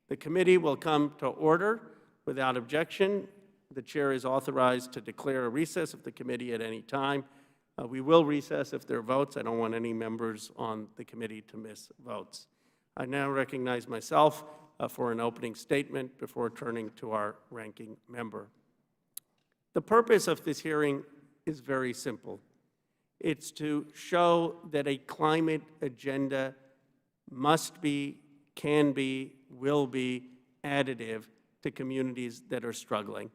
The committee will come to order without objection. The chair is authorized to declare a recess of the committee at any time. We will recess if there are votes. I don't want any members on the committee to miss votes. I now recognize myself for an opening statement before turning to our ranking member. The purpose of this hearing is very simple. It's to show that a climate agenda must be, can be, will be additive to communities that are struggling.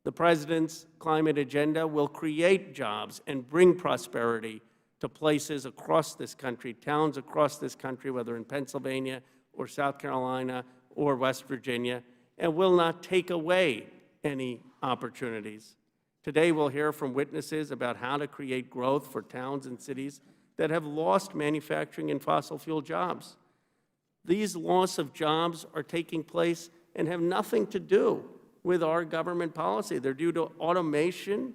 The President's climate agenda will create jobs and bring prosperity to places across this country, towns across this country, whether in Pennsylvania or South Carolina or West Virginia, and will not take away any opportunities. Today, we'll hear from witnesses about how to create growth for towns and cities that have lost manufacturing and fossil fuel jobs. These loss of jobs are taking place and have nothing to do with our government policy. They're due to automation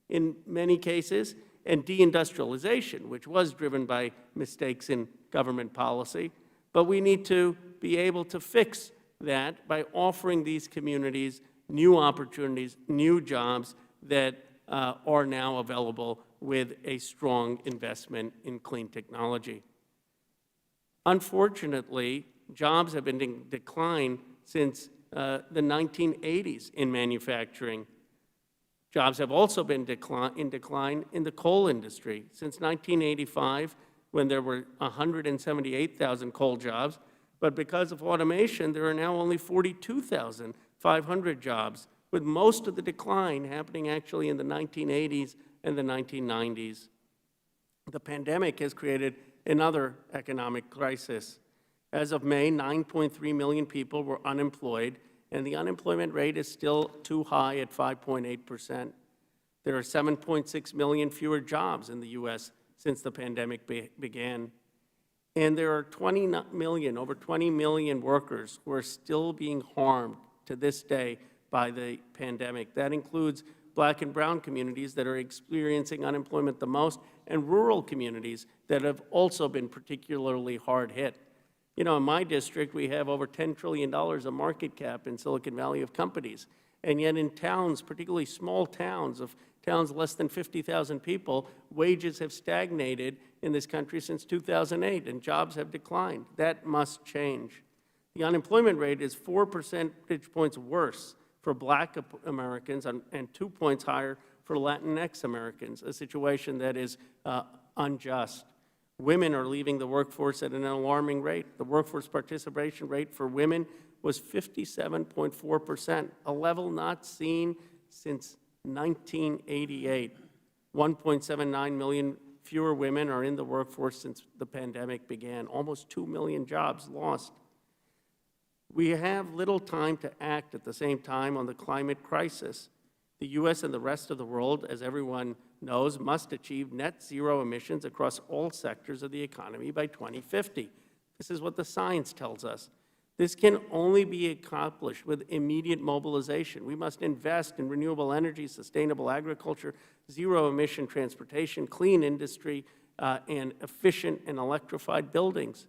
in many cases and deindustrialization, which was driven by mistakes in government policy. But we need to be able to fix that by offering these communities new opportunities, new jobs that are now available with a strong investment in clean technology. Unfortunately, jobs have been in decline since the 1980s in manufacturing. Jobs have also been in decline in the coal industry. Since 1985, when there were 178,000 coal jobs, but because of automation, there are now only 42,500 jobs, with most of the decline happening actually in the 1980s and the 1990s. The pandemic has created another economic crisis. As of May, 9.3 million people were unemployed, and the unemployment rate is still too high at 5.8%. There are 7.6 million fewer jobs in the U.S. since the pandemic began. And there are over 20 million workers who are still being harmed to this day by the pandemic. That includes Black and brown communities that are experiencing unemployment the most, and rural communities that have also been particularly hard hit. You know, in my district, we have over $10 trillion of market cap in Silicon Valley of companies. And yet in towns, particularly small towns, towns less than 50,000 people, wages have stagnated in this country since 2008, and jobs have declined. That must change. The unemployment rate is 4 percentage points worse for Black Americans and 2 points higher for Latinx Americans, a situation that is unjust. Women are leaving the workforce at an alarming rate. The workforce participation rate for women was 57.4%, a level not seen since 1988. 1.79 million fewer women are in the workforce since the pandemic began, almost 2 million jobs lost. We have little time to act at the same time on the climate crisis. The U.S. and the rest of the world, as everyone knows, must achieve net zero emissions across all sectors of the economy by 2050. This is what the science tells us. This can only be accomplished with immediate mobilization. We must invest in renewable energy, sustainable agriculture, zero-emission transportation, clean industry, and efficient and electrified buildings.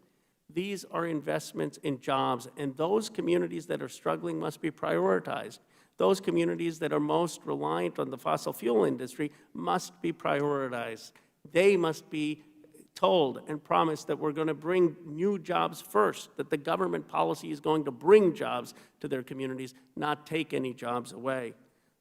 These are investments in jobs, and those communities that are struggling must be prioritized. Those communities that are most reliant on the fossil fuel industry must be prioritized. They must be told and promised that we're going to bring new jobs first, that the government policy is going to bring jobs to their communities, not take any jobs away.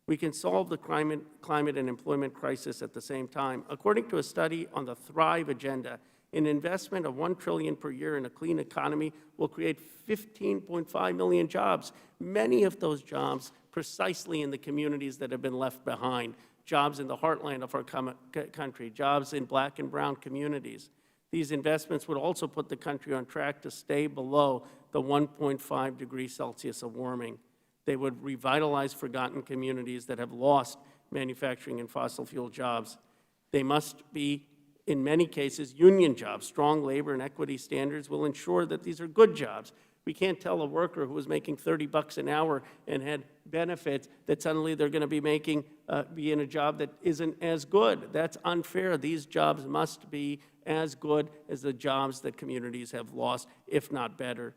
We can solve the climate and employment crisis at the same time. According to a study on the Thrive Agenda, an investment of $1 trillion per year in a clean economy will create 15.5 million jobs, many of those jobs precisely in the communities that have been left behind, jobs in the heartland of our country, jobs in Black and brown communities. These investments would also put the country on track to stay below the 1.5 degrees Celsius of warming. They would revitalize forgotten communities that have lost manufacturing and fossil fuel jobs. They must be, in many cases, union jobs. Strong labor and equity standards will ensure that these are good jobs. We can't tell a worker who was making $30 an hour and had benefits that suddenly they're going to be making, be in a job that isn't as good. That's unfair. These jobs must be as good as the jobs that communities have lost, if not better.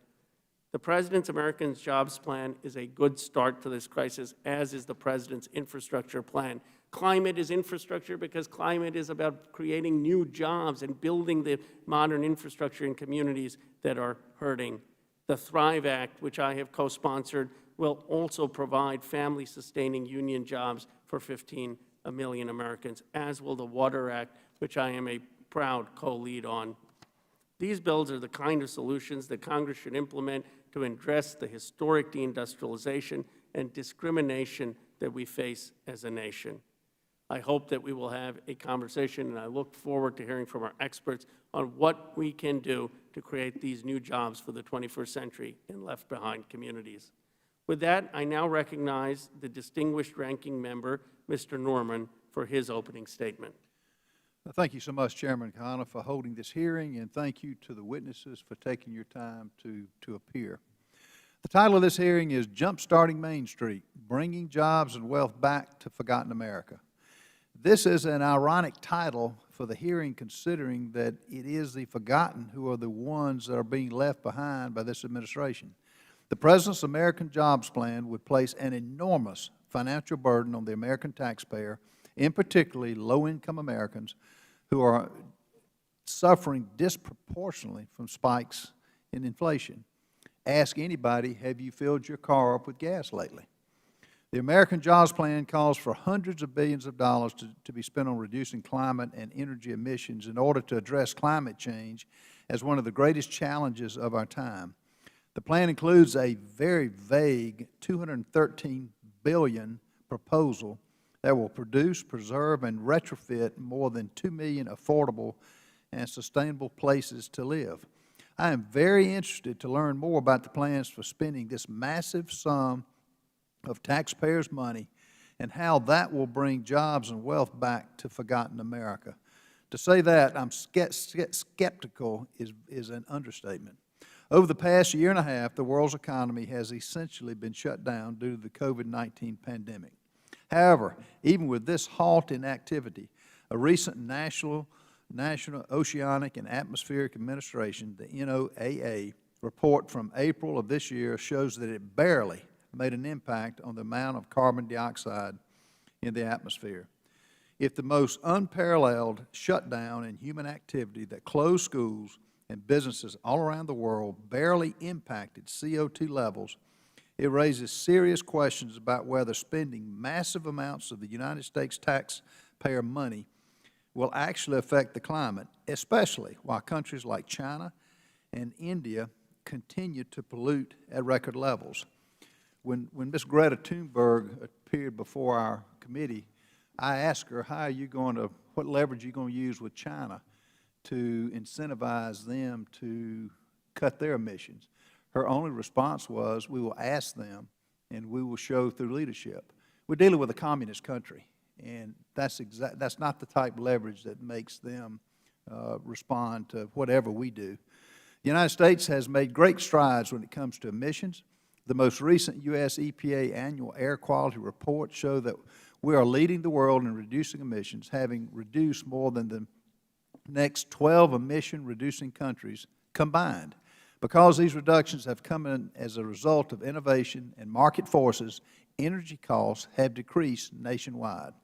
The President's American Jobs Plan is a good start to this crisis, as is the President's infrastructure plan. Climate is infrastructure because climate is about creating new jobs and building the modern infrastructure in communities that are hurting. The Thrive Act, which I have co-sponsored, will also provide family-sustaining union jobs for 15 million Americans, as will the Water Act, which I am a proud co-lead on. These bills are the kind of solutions that Congress should implement to address the historic deindustrialization and discrimination that we face as a nation. I hope that we will have a conversation, and I look forward to hearing from our experts on what we can do to create these new jobs for the 21st century in left-behind communities. With that, I now recognize the distinguished ranking member, Mr. Norman, for his opening statement. Thank you so much, Chairman Khanna, for holding this hearing, and thank you to the witnesses for taking your time to appear. The title of this hearing is Jumpstarting Main Street, Bringing Jobs and Wealth Back to Forgotten America. This is an ironic title for the hearing, considering that it is the forgotten who are the ones that are being left behind by this administration. The President's American Jobs Plan would place an enormous financial burden on the American taxpayer, in particularly low-income Americans who are suffering disproportionately from spikes in inflation. Ask anybody, have you filled your car up with gas lately? The American Jobs Plan calls for hundreds of billions of dollars to be spent on reducing climate and energy emissions in order to address climate change as one of the greatest challenges of our time. The plan includes a very vague $213 billion proposal that will produce, preserve, and retrofit more than 2 million affordable and sustainable places to live. I am very interested to learn more about the plans for spending this massive sum of taxpayers' money and how that will bring jobs and wealth back to forgotten America. To say that I'm skeptical is an understatement. Over the past year and a half, the world's economy has essentially been shut down due to the COVID-19 pandemic. However, even with this halt in activity, a recent National Oceanic and Atmospheric Administration, the NOAA, report from April of this year shows that it barely made an impact on the amount of carbon dioxide in the atmosphere. If the most unparalleled shutdown in human activity that closed schools and businesses all around the world barely impacted CO2 levels, it raises serious questions about whether spending massive amounts of the United States taxpayer money will actually affect the climate, especially while countries like China and India continue to pollute at record levels. When Ms. Greta Thunberg appeared before our committee, I asked her, what leverage are you going to use with China to incentivize them to cut their emissions? Her only response was, we will ask them and we will show through leadership. We're dealing with a communist country, and that's not the type of leverage that makes them respond to whatever we do. The United States has made great strides when it comes to emissions. The most recent U.S. EPA annual air quality report show that we are leading the world in reducing emissions, having reduced more than the next 12 emission-reducing countries combined. Because these reductions have come in as a result of innovation and market forces, energy costs have decreased nationwide.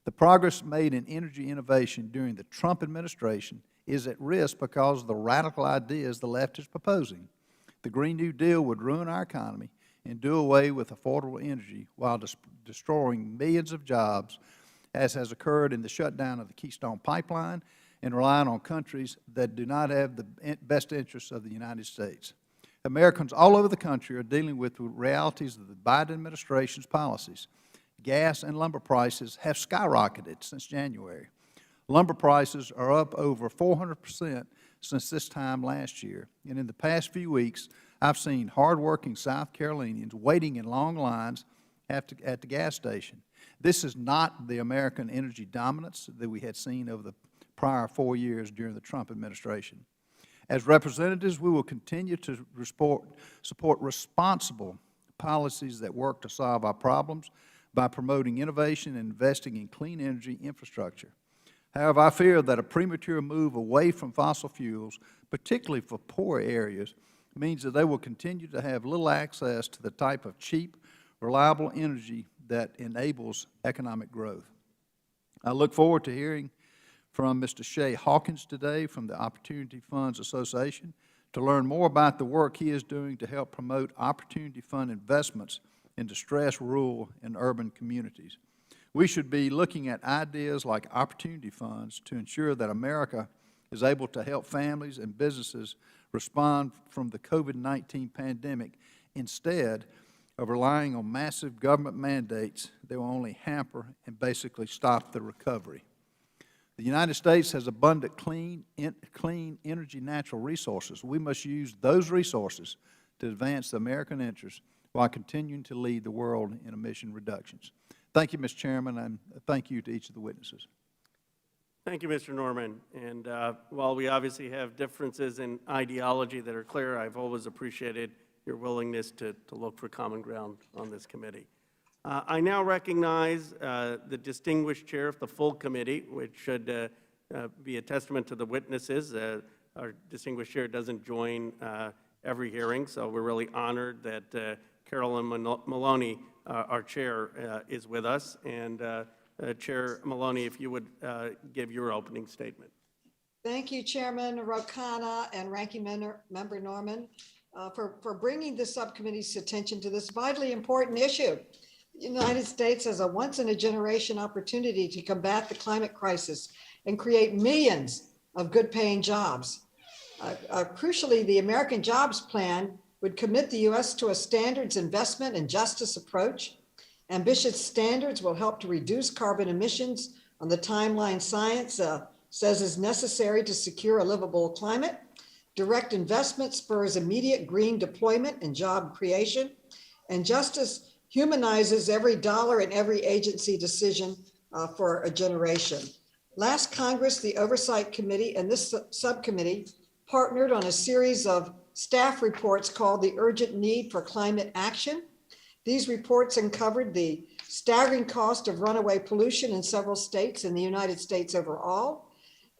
The progress made in energy innovation during the Trump administration is at risk because of the radical ideas the left is proposing. The Green New Deal would ruin our economy and do away with affordable energy while destroying millions of jobs, as has occurred in the shutdown of the Keystone Pipeline and relying on countries that do not have the best interests of the United States. Americans all over the country are dealing with the realities of the Biden administration's policies. Gas and lumber prices have skyrocketed since January. Lumber prices are up over 400% since this time last year. And in the past few weeks, I've seen hardworking South Carolinians waiting in long lines at the gas station. This is not the American energy dominance that we had seen over the prior 4 years during the Trump administration. As representatives, we will continue to support responsible policies that work to solve our problems by promoting innovation and investing in clean energy infrastructure. However, I fear that a premature move away from fossil fuels, particularly for poor areas, means that they will continue to have little access to the type of cheap, reliable energy that enables economic growth. I look forward to hearing from Mr. Shay Hawkins today from the Opportunity Funds Association to learn more about the work he is doing to help promote Opportunity Fund investments in distressed rural and urban communities. We should be looking at ideas like opportunity funds to ensure that America is able to help families and businesses respond from the COVID-19 pandemic instead of relying on massive government mandates that will only hamper and basically stop the recovery. The United States has abundant clean energy natural resources. We must use those resources to advance the American interest while continuing to lead the world in emission reductions. Thank you, Mr. Chairman, and thank you to each of the witnesses. Thank you, Mr. Norman. And while we obviously have differences in ideology that are clear, I've always appreciated your willingness to look for common ground on this committee. I now recognize the distinguished chair of the full committee, which should be a testament to the witnesses. Our distinguished chair doesn't join every hearing, so we're really honored that Carolyn Maloney, our chair, is with us. And Chair Maloney, if you would give your opening statement. Thank you, Chairman Khanna and Ranking Member Norman, for bringing the subcommittee's attention to this vitally important issue. The United States has a once-in-a-generation opportunity to combat the climate crisis and create millions of good-paying jobs. Crucially, the American Jobs Plan would commit the U.S. to a standards investment and justice approach. Ambitious standards will help to reduce carbon emissions on the timeline science says is necessary to secure a livable climate. Direct investment spurs immediate green deployment and job creation. And justice humanizes every dollar and every agency decision for a generation. Last Congress, the Oversight Committee and this subcommittee partnered on a series of staff reports called The Urgent Need for Climate Action. These reports uncovered the staggering cost of runaway pollution in several states in the United States overall.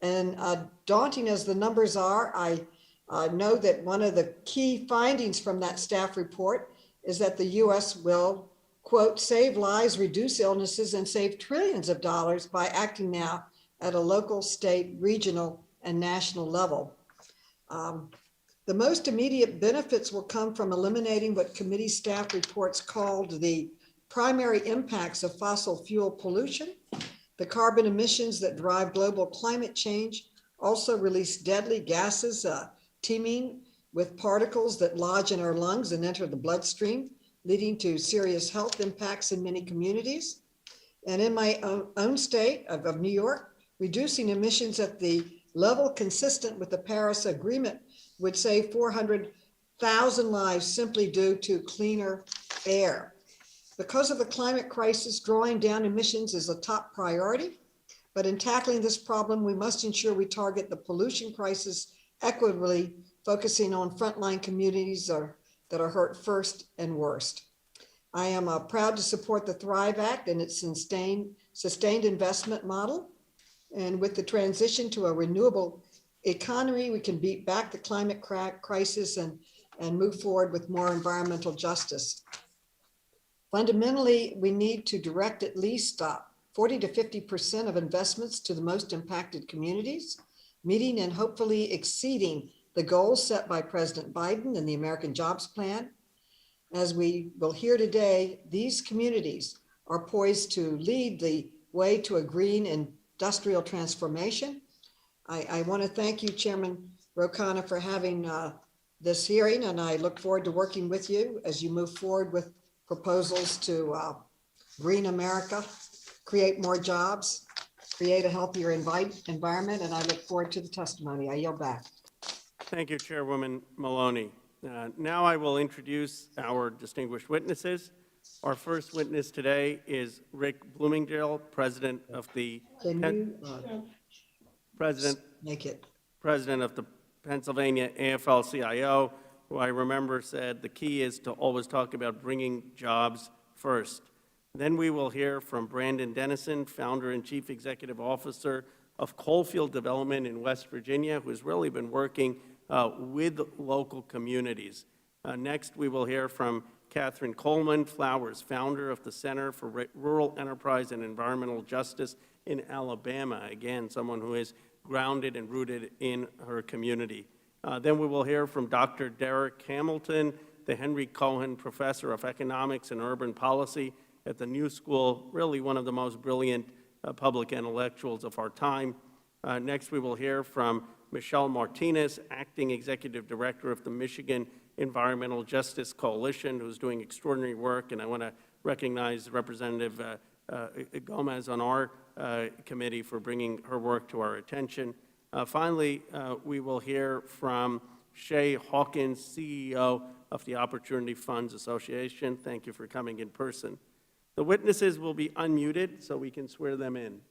And daunting as the numbers are, I know that one of the key findings from that staff report is that the U.S. will, quote, save lives, reduce illnesses, and save trillions of dollars by acting now at a local, state, regional, and national level. The most immediate benefits will come from eliminating what committee staff reports called the primary impacts of fossil fuel pollution. The carbon emissions that drive global climate change also release deadly gases teeming with particles that lodge in our lungs and enter the bloodstream, leading to serious health impacts in many communities. And in my own state of New York, reducing emissions at the level consistent with the Paris Agreement would save 400,000 lives simply due to cleaner air. Because of the climate crisis, drawing down emissions is a top priority. But in tackling this problem, we must ensure we target the pollution crisis equitably, focusing on frontline communities that are hurt first and worst. I am proud to support the Thrive Act and its sustained investment model. And with the transition to a renewable economy, we can beat back the climate crisis and move forward with more environmental justice. Fundamentally, we need to direct at least 40 to 50% of investments to the most impacted communities, meeting and hopefully exceeding the goals set by President Biden and the American Jobs Plan. As we will hear today, these communities are poised to lead the way to a green industrial transformation. I want to thank you, Chairman Khanna, for having this hearing, and I look forward to working with you as you move forward with proposals to green America, create more jobs, create a healthier environment, and I look forward to the testimony. I yield back. Thank you, Chairwoman Maloney. Now I will introduce our distinguished witnesses. Our first witness today is Rick Bloomingdale, President of the President of the Pennsylvania AFL-CIO, who I remember said the key is to always talk about bringing jobs first. Then we will hear from Brandon Dennison, Founder and Chief Executive Officer of Coalfield Development in West Virginia, who has really been working with local communities. Next, we will hear from Catherine Coleman Flowers, founder of the Center for Rural Enterprise and Environmental Justice in Alabama. Again, someone who is grounded and rooted in her community. Then we will hear from Dr. Derek Hamilton, the Henry Cohen Professor of Economics and Urban Policy at the New School, really one of the most brilliant public intellectuals of our time. Next, we will hear from Michelle Martinez, Acting Executive Director of the Michigan Environmental Justice Coalition, who's doing extraordinary work, and I want to recognize Representative Gomez on our committee for bringing her work to our attention. Finally, we will hear from Shay Hawkins, CEO of the Opportunity Funds Association. Thank you for coming in person. The witnesses will be unmuted so we can swear them in.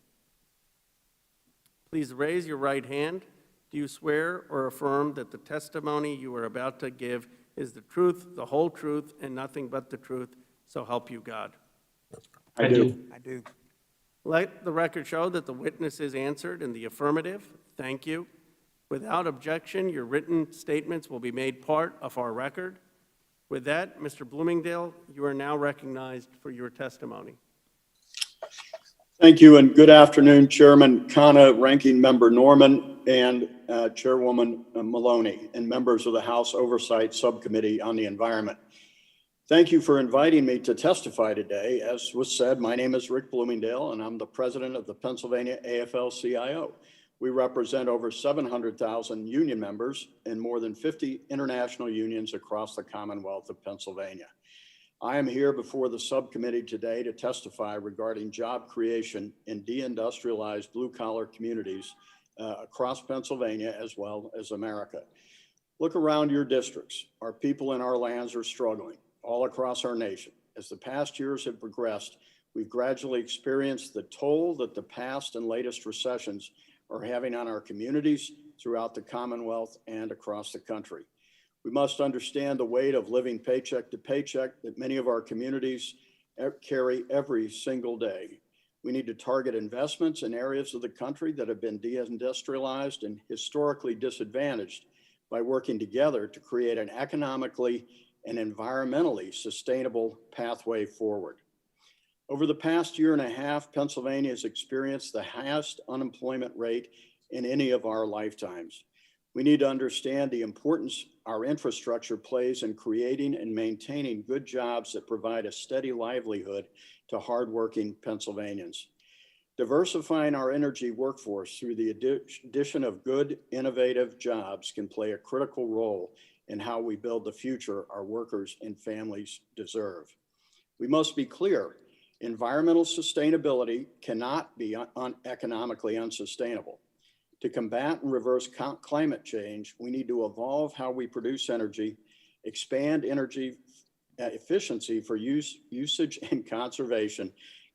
Please raise your right hand. Do you swear or affirm that the testimony you are about to give is the truth, the whole truth, and nothing but the truth, so help you God? I do. I do. Let the record show that the witnesses answered in the affirmative. Thank you. Without objection, your written statements will be made part of our record. With that, Mr. Bloomingdale, you are now recognized for your testimony. Thank you, and good afternoon, Chairman Khanna, Ranking Member Norman, and Chairwoman Maloney, and members of the House Oversight Subcommittee on the Environment. Thank you for inviting me to testify today. As was said, my name is Rick Bloomingdale, and I'm the president of the Pennsylvania AFL-CIO. We represent over 700,000 union members and more than 50 international unions across the Commonwealth of Pennsylvania. I am here before the subcommittee today to testify regarding job creation in deindustrialized blue-collar communities across Pennsylvania as well as America. Look around your districts. Our people in our lands are struggling all across our nation. As the past years have progressed, we've gradually experienced the toll that the past and latest recessions are having on our communities throughout the Commonwealth and across the country. We must understand the weight of living paycheck to paycheck that many of our communities carry every single day. We need to target investments in areas of the country that have been deindustrialized and historically disadvantaged by working together to create an economically and environmentally sustainable pathway forward. Over the past year and a half, Pennsylvania has experienced the highest unemployment rate in any of our lifetimes. We need to understand the importance our infrastructure plays in creating and maintaining good jobs that provide a steady livelihood to hardworking Pennsylvanians. Diversifying our energy workforce through the addition of good, innovative jobs can play a critical role in how we build the future our workers and families deserve. We must be clear, environmental sustainability cannot be economically unsustainable. To combat and reverse climate change, we need to evolve how we produce energy, expand energy efficiency for usage and conservation,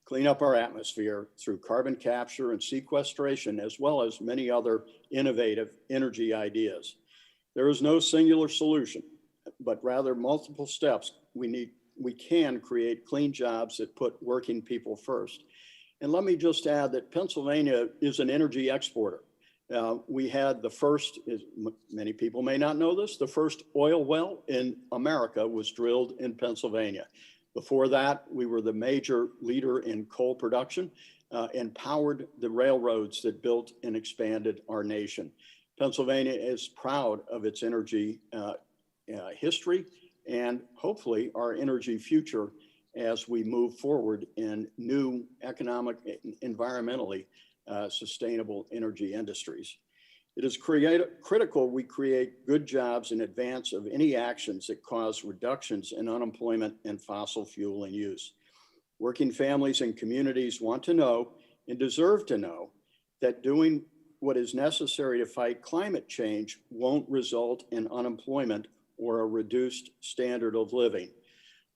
clean up our atmosphere through carbon capture and sequestration, as well as many other innovative energy ideas. There is no singular solution, but rather multiple steps we can create clean jobs that put working people first. And let me just add that Pennsylvania is an energy exporter. We had the first, many people may not know this, the first oil well in America was drilled in Pennsylvania. Before that, we were the major leader in coal production and powered the railroads that built and expanded our nation. Pennsylvania is proud of its energy history and hopefully our energy future as we move forward in new economic, environmentally sustainable energy industries. It is critical we create good jobs in advance of any actions that cause reductions in unemployment and fossil fueling use. Working families and communities want to know and deserve to know that doing what is necessary to fight climate change won't result in unemployment or a reduced standard of living.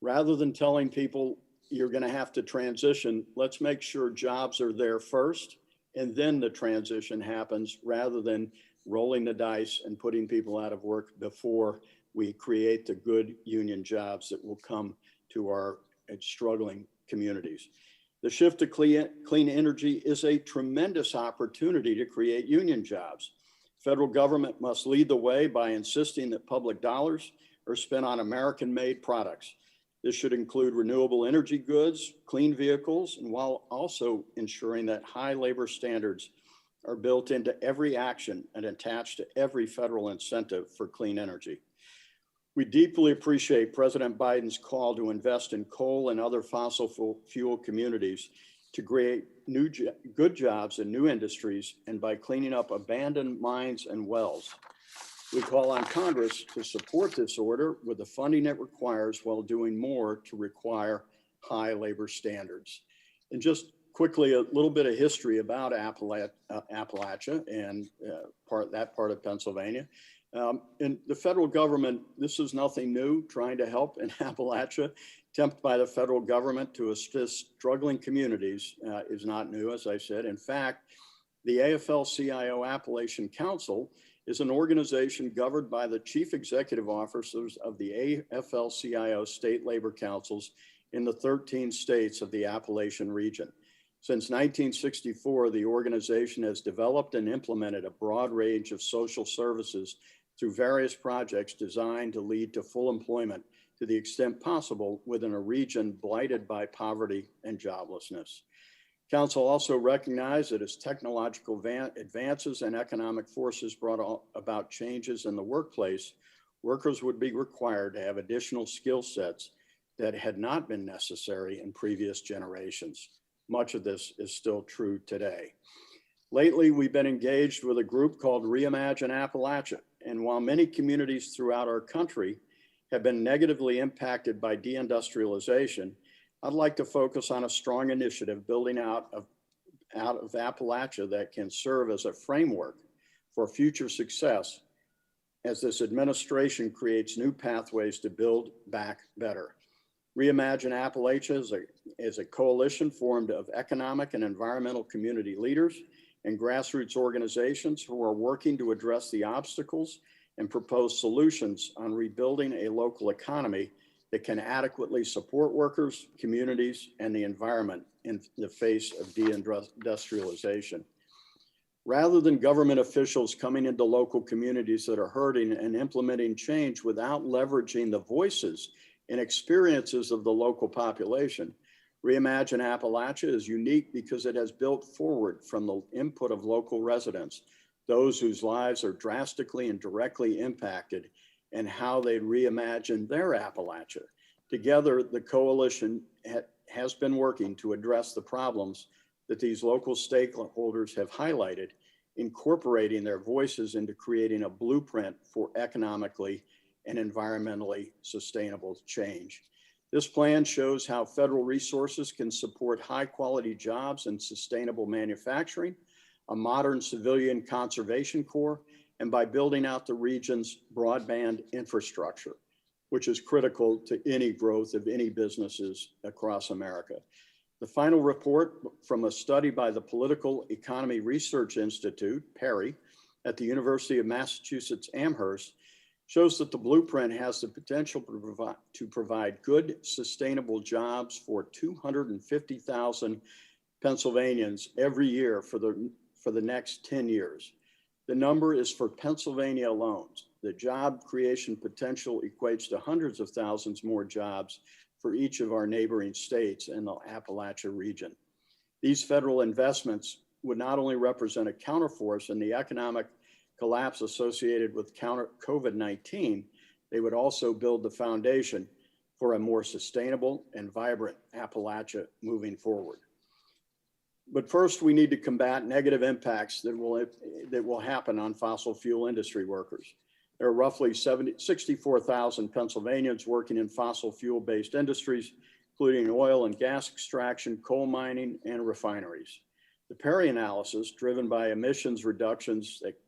Rather than telling people you're going to have to transition, let's make sure jobs are there first and then the transition happens, rather than rolling the dice and putting people out of work before we create the good union jobs that will come to our struggling communities. The shift to clean energy is a tremendous opportunity to create union jobs. Federal government must lead the way by insisting that public dollars are spent on American-made products. This should include renewable energy goods, clean vehicles, and while also ensuring that high labor standards are built into every action and attached to every federal incentive for clean energy. We deeply appreciate President Biden's call to invest in coal and other fossil fuel communities to create good jobs in new industries and by cleaning up abandoned mines and wells. We call on Congress to support this order with the funding it requires while doing more to require high labor standards. And just quickly, a little bit of history about Appalachia and that part of Pennsylvania. In the federal government, this is nothing new, trying to help in Appalachia. Attempt by the federal government to assist struggling communities is not new, as I said. In fact, the AFL-CIO Appalachian Council is an organization governed by the chief executive officers of the AFL-CIO state labor councils in the 13 states of the Appalachian region. Since 1964, the organization has developed and implemented a broad range of social services through various projects designed to lead to full employment to the extent possible within a region blighted by poverty and joblessness. Council also recognized that as technological advances and economic forces brought about changes in the workplace, workers would be required to have additional skill sets that had not been necessary in previous generations. Much of this is still true today. Lately, we've been engaged with a group called Reimagine Appalachia. And while many communities throughout our country have been negatively impacted by deindustrialization, I'd like to focus on a strong initiative building out of Appalachia that can serve as a framework for future success as this administration creates new pathways to build back better. Reimagine Appalachia is a coalition formed of economic and environmental community leaders and grassroots organizations who are working to address the obstacles and propose solutions on rebuilding a local economy that can adequately support workers, communities, and the environment in the face of deindustrialization. Rather than government officials coming into local communities that are hurting and implementing change without leveraging the voices and experiences of the local population, Reimagine Appalachia is unique because it has built forward from the input of local residents, those whose lives are drastically and directly impacted, and how they reimagine their Appalachia. Together, the coalition has been working to address the problems that these local stakeholders have highlighted, incorporating their voices into creating a blueprint for economically and environmentally sustainable change. This plan shows how federal resources can support high-quality jobs and sustainable manufacturing, a modern civilian conservation corps, and by building out the region's broadband infrastructure, which is critical to any growth of any businesses across America. The final report from a study by the Political Economy Research Institute, PERI, at the University of Massachusetts Amherst, shows that the blueprint has the potential to provide good, sustainable jobs for 250,000 Pennsylvanians every year for the next 10 years. The number is for Pennsylvania alone. The job creation potential equates to hundreds of thousands more jobs for each of our neighboring states in the Appalachia region. These federal investments would not only represent a counterforce in the economic collapse associated with COVID-19, they would also build the foundation for a more sustainable and vibrant Appalachia moving forward. But first, we need to combat negative impacts that will happen on fossil fuel industry workers. There are roughly 64,000 Pennsylvanians working in fossil fuel-based industries, including oil and gas extraction, coal mining, and refineries. The PERI analysis, driven by emissions reductions that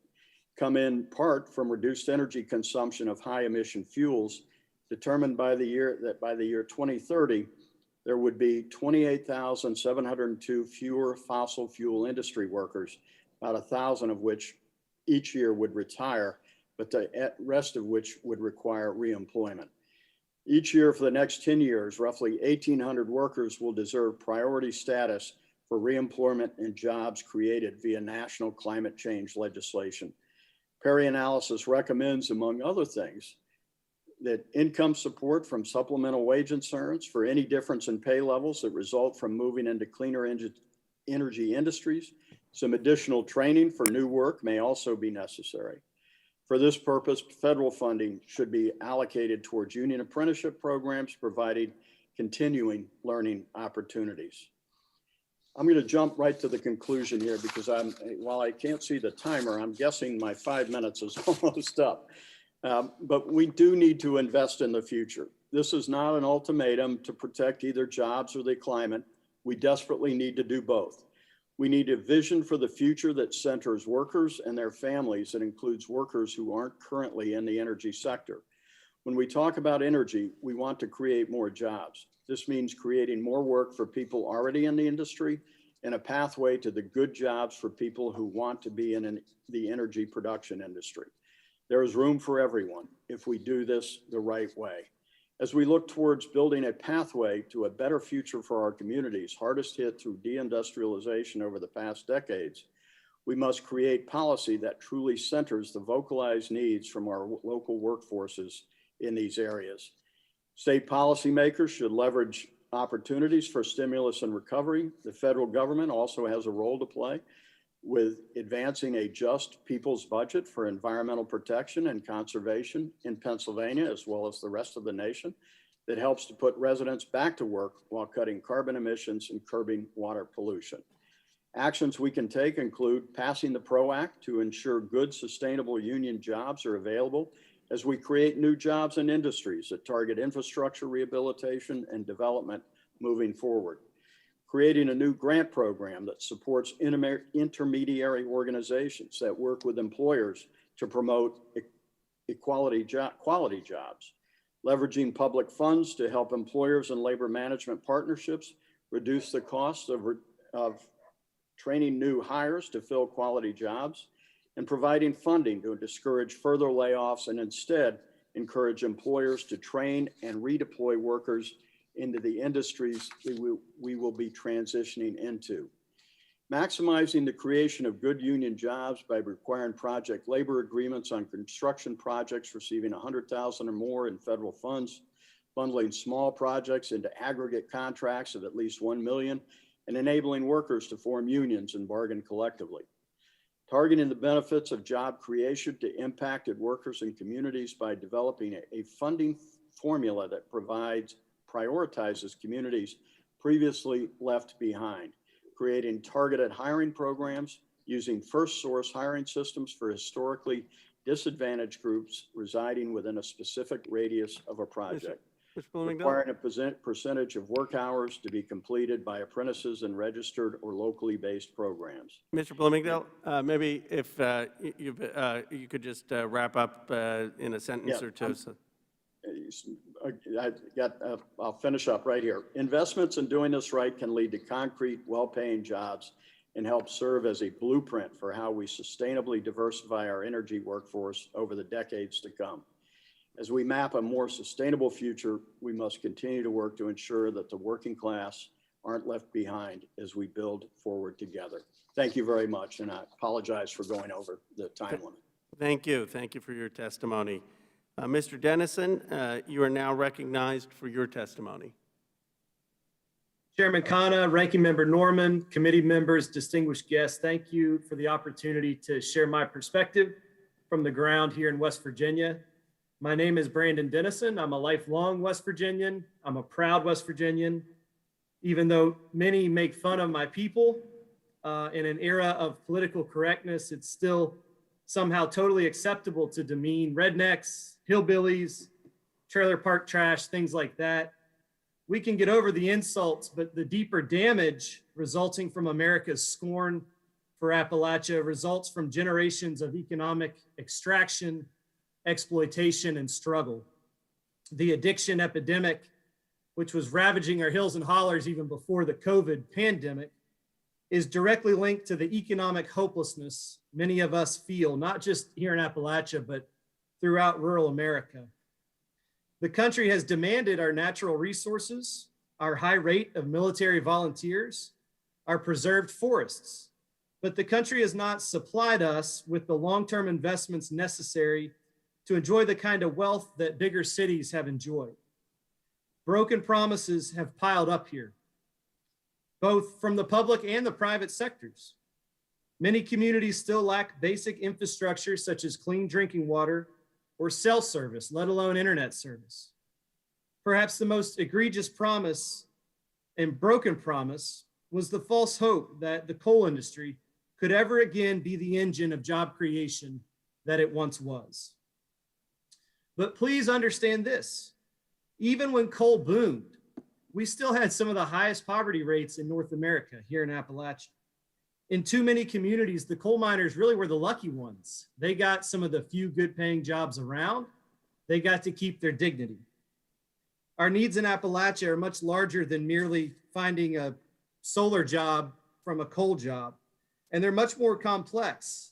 come in part from reduced energy consumption of high emission fuels, determined by the year 2030, there would be 28,702 fewer fossil fuel industry workers, about 1,000 of which each year would retire, but the rest of which would require reemployment. Each year for the next 10 years, roughly 1,800 workers will deserve priority status for reemployment and jobs created via national climate change legislation. Peri-analysis recommends, among other things, that income support from supplemental wage insurance for any difference in pay levels that result from moving into cleaner energy industries. Some additional training for new work may also be necessary. For this purpose, federal funding should be allocated towards union apprenticeship programs, providing continuing learning opportunities. I'm going to jump right to the conclusion here because while I can't see the timer, I'm guessing my 5 minutes is almost up. But we do need to invest in the future. This is not an ultimatum to protect either jobs or the climate. We desperately need to do both. We need a vision for the future that centers workers and their families, that includes workers who aren't currently in the energy sector. When we talk about energy, we want to create more jobs. This means creating more work for people already in the industry and a pathway to the good jobs for people who want to be in the energy production industry. There is room for everyone if we do this the right way. As we look towards building a pathway to a better future for our communities, hardest hit through deindustrialization over the past decades, we must create policy that truly centers the vocalized needs from our local workforces in these areas. State policymakers should leverage opportunities for stimulus and recovery. The federal government also has a role to play with advancing a just people's budget for environmental protection and conservation in Pennsylvania, as well as the rest of the nation, that helps to put residents back to work while cutting carbon emissions and curbing water pollution. Actions we can take include passing the PRO Act to ensure good, sustainable union jobs are available as we create new jobs and industries that target infrastructure rehabilitation and development moving forward. Creating a new grant program that supports intermediary organizations that work with employers to promote quality jobs. Leveraging public funds to help employers and labor management partnerships reduce the cost of training new hires to fill quality jobs, and providing funding to discourage further layoffs and instead encourage employers to train and redeploy workers into the industries that we will be transitioning into. Maximizing the creation of good union jobs by requiring project labor agreements on construction projects receiving $100,000 or more in federal funds, bundling small projects into aggregate contracts of at least $1 million, and enabling workers to form unions and bargain collectively. Targeting the benefits of job creation to impacted workers and communities by developing a funding formula that prioritizes communities previously left behind, creating targeted hiring programs, using first source hiring systems for historically disadvantaged groups residing within a specific radius of a project, requiring a percentage of work hours to be completed by apprentices in registered or locally based programs. Mr. Bloomingdale, maybe if you could just wrap up in a sentence or two. I'll finish up right here. Investments in doing this right can lead to concrete, well-paying jobs and help serve as a blueprint for how we sustainably diversify our energy workforce over the decades to come. As we map a more sustainable future, we must continue to work to ensure that the working class aren't left behind as we build forward together. Thank you very much, and I apologize for going over the time limit. Thank you. Thank you for your testimony. Mr. Dennison, you are now recognized for your testimony. Chairman Khanna, Ranking Member Norman, committee members, distinguished guests, thank you for the opportunity to share my perspective from the ground here in West Virginia. My name is Brandon Dennison. I'm a lifelong West Virginian. I'm a proud West Virginian. Even though many make fun of my people in an era of political correctness, it's still somehow totally acceptable to demean rednecks, hillbillies, trailer park trash, things like that. We can get over the insults, but the deeper damage resulting from America's scorn for Appalachia results from generations of economic extraction, exploitation, and struggle. The addiction epidemic, which was ravaging our hills and hollers even before the COVID pandemic, is directly linked to the economic hopelessness many of us feel, not just here in Appalachia, but throughout rural America. The country has demanded our natural resources, our high rate of military volunteers, our preserved forests, but the country has not supplied us with the long-term investments necessary to enjoy the kind of wealth that bigger cities have enjoyed. Broken promises have piled up here, both from the public and the private sectors. Many communities still lack basic infrastructure such as clean drinking water or cell service, let alone internet service. Perhaps the most egregious promise and broken promise was the false hope that the coal industry could ever again be the engine of job creation that it once was. But please understand this, even when coal boomed, we still had some of the highest poverty rates in North America here in Appalachia. In too many communities, the coal miners really were the lucky ones. They got some of the few good paying jobs around. They got to keep their dignity. Our needs in Appalachia are much larger than merely finding a solar job from a coal job, and they're much more complex.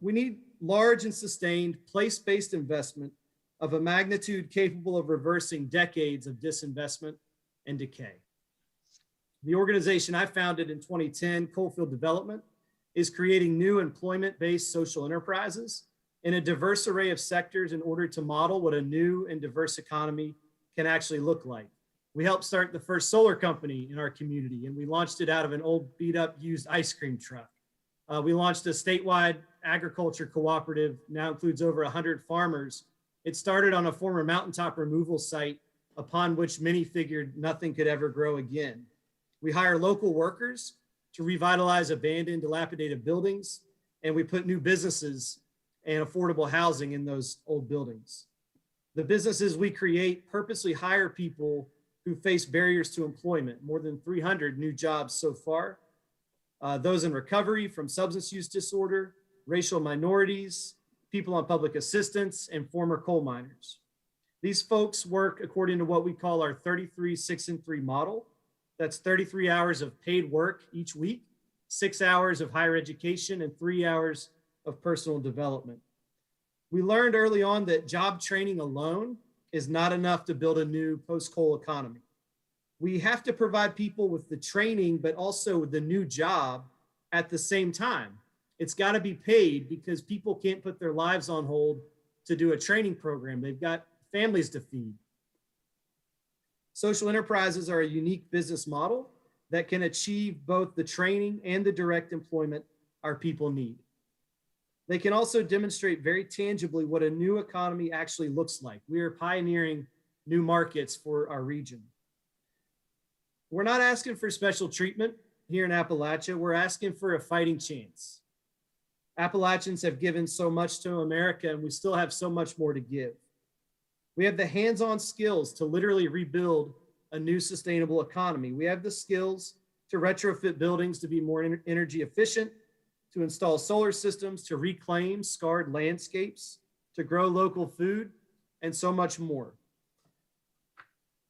We need large and sustained place-based investment of a magnitude capable of reversing decades of disinvestment and decay. The organization I founded in 2010, Coalfield Development, is creating new employment-based social enterprises in a diverse array of sectors in order to model what a new and diverse economy can actually look like. We helped start the first solar company in our community, and we launched it out of an old beat-up used ice cream truck. We launched a statewide agriculture cooperative, now includes over 100 farmers. It started on a former mountaintop removal site upon which many figured nothing could ever grow again. We hire local workers to revitalize abandoned, dilapidated buildings, and we put new businesses and affordable housing in those old buildings. The businesses we create purposely hire people who face barriers to employment, more than 300 new jobs so far. Those in recovery from substance use disorder, racial minorities, people on public assistance, and former coal miners. These folks work according to what we call our 33-6-3 model. That's 33 hours of paid work each week, 6 hours of higher education, and 3 hours of personal development. We learned early on that job training alone is not enough to build a new post-coal economy. We have to provide people with the training, but also the new job at the same time. It's got to be paid because people can't put their lives on hold to do a training program. They've got families to feed. Social enterprises are a unique business model that can achieve both the training and the direct employment our people need. They can also demonstrate very tangibly what a new economy actually looks like. We are pioneering new markets for our region. We're not asking for special treatment here in Appalachia. We're asking for a fighting chance. Appalachians have given so much to America, and we still have so much more to give. We have the hands-on skills to literally rebuild a new sustainable economy. We have the skills to retrofit buildings to be more energy efficient, to install solar systems, to reclaim scarred landscapes, to grow local food, and so much more.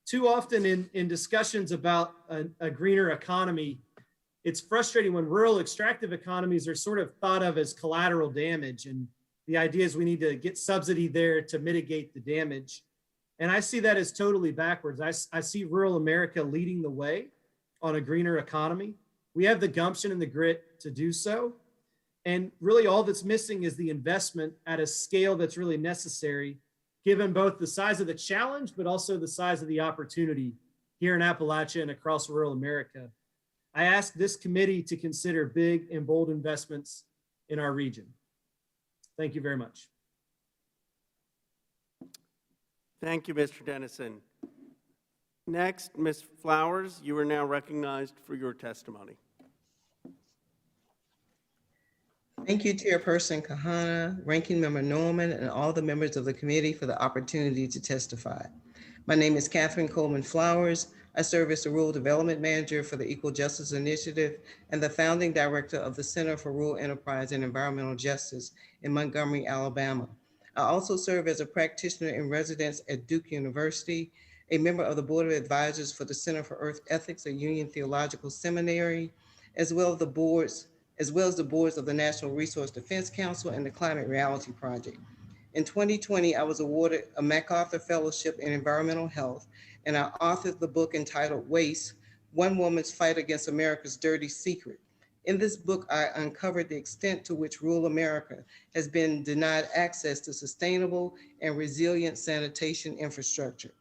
Too often in discussions about a greener economy, it's frustrating when rural extractive economies are sort of thought of as collateral damage. And the idea is we need to get subsidy there to mitigate the damage. And I see that as totally backwards. I see rural America leading the way on a greener economy. We have the gumption and the grit to do so. And really all that's missing is the investment at a scale that's really necessary, given both the size of the challenge, but also the size of the opportunity here in Appalachia and across rural America. I ask this committee to consider big and bold investments in our region. Thank you very much. Thank you, Mr. Dennison. Next, Ms. Flowers, you are now recognized for your testimony. Thank you, Chairperson Khanna, Ranking Member Norman, and all the members of the committee for the opportunity to testify. My name is Catherine Coleman Flowers. I serve as the Rural Development Manager for the Equal Justice Initiative and the founding director of the Center for Rural Enterprise and Environmental Justice in Montgomery, Alabama. I also serve as a practitioner in residence at Duke University, a member of the Board of Advisors for the Center for Earth Ethics at Union Theological Seminary, as well as the boards of the National Resource Defense Council and the Climate Reality Project. In 2020, I was awarded a MacArthur Fellowship in Environmental Health, and I authored the book entitled Waste: One Woman's Fight Against America's Dirty Secret, In this book, I uncovered the extent to which rural America has been denied access to sustainable and resilient sanitation infrastructure.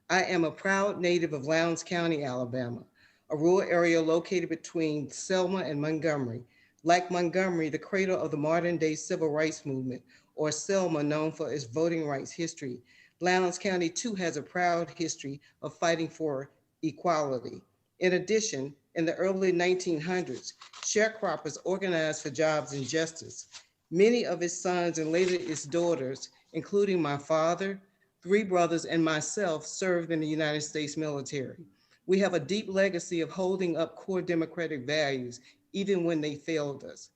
I am a proud native of Lowndes County, Alabama, a rural area located between Selma and Montgomery. Like Montgomery, the cradle of the modern day civil rights movement, or Selma, known for its voting rights history, Lowndes County too has a proud history of fighting for equality. In addition, in the early 1900s, sharecroppers organized for jobs and justice. Many of its sons and later its daughters, including my father, 3 brothers, and myself, served in the United States military. We have a deep legacy of holding up core democratic values, even when they failed us.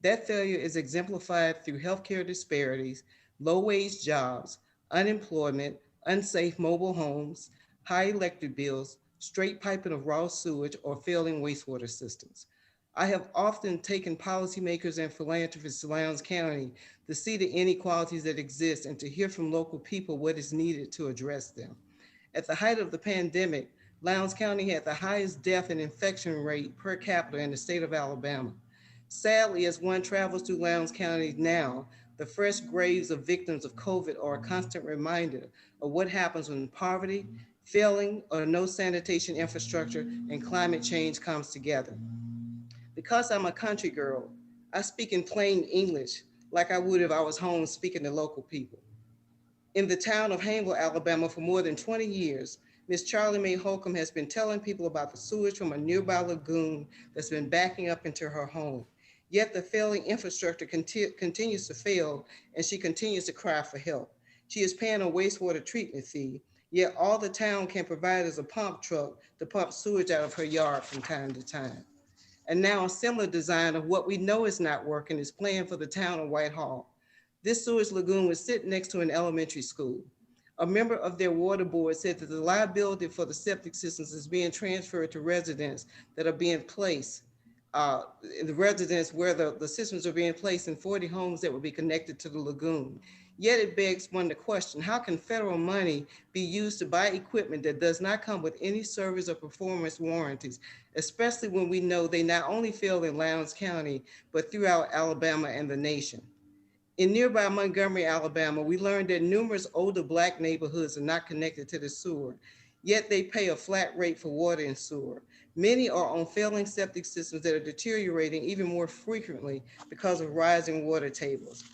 That failure is exemplified through healthcare disparities, low-wage jobs, unemployment, unsafe mobile homes, high electric bills, straight piping of raw sewage, or failing wastewater systems. I have often taken policymakers and philanthropists to Lowndes County to see the inequalities that exist and to hear from local people what is needed to address them. At the height of the pandemic, Lowndes County had the highest death and infection rate per capita in the state of Alabama. Sadly, as one travels through Lowndes County now, the fresh graves of victims of COVID are a constant reminder of what happens when poverty, failing, or no sanitation infrastructure and climate change comes together. Because I'm a country girl, I speak in plain English like I would if I was home speaking to local people. In the town of Hayneville, Alabama, for more than 20 years, Ms. Charlie Mae Holcomb has been telling people about the sewage from a nearby lagoon that's been backing up into her home. Yet the failing infrastructure continues to fail, and she continues to cry for help. She is paying a wastewater treatment fee, yet all the town can provide is a pump truck to pump sewage out of her yard from time to time. And now a similar design of what we know is not working is planned for the town of Whitehall. This sewage lagoon was sitting next to an elementary school. A member of their water board said that the liability for the septic systems is being transferred to residents that are being placed, the residents where the systems are being placed in 40 homes that would be connected to the lagoon. Yet it begs one to question, how can federal money be used to buy equipment that does not come with any service or performance warranties, especially when we know they not only fail in Lowndes County, but throughout Alabama and the nation? In nearby Montgomery, Alabama, we learned that numerous older Black neighborhoods are not connected to the sewer, yet they pay a flat rate for water and sewer. Many are on failing septic systems that are deteriorating even more frequently because of rising water tables.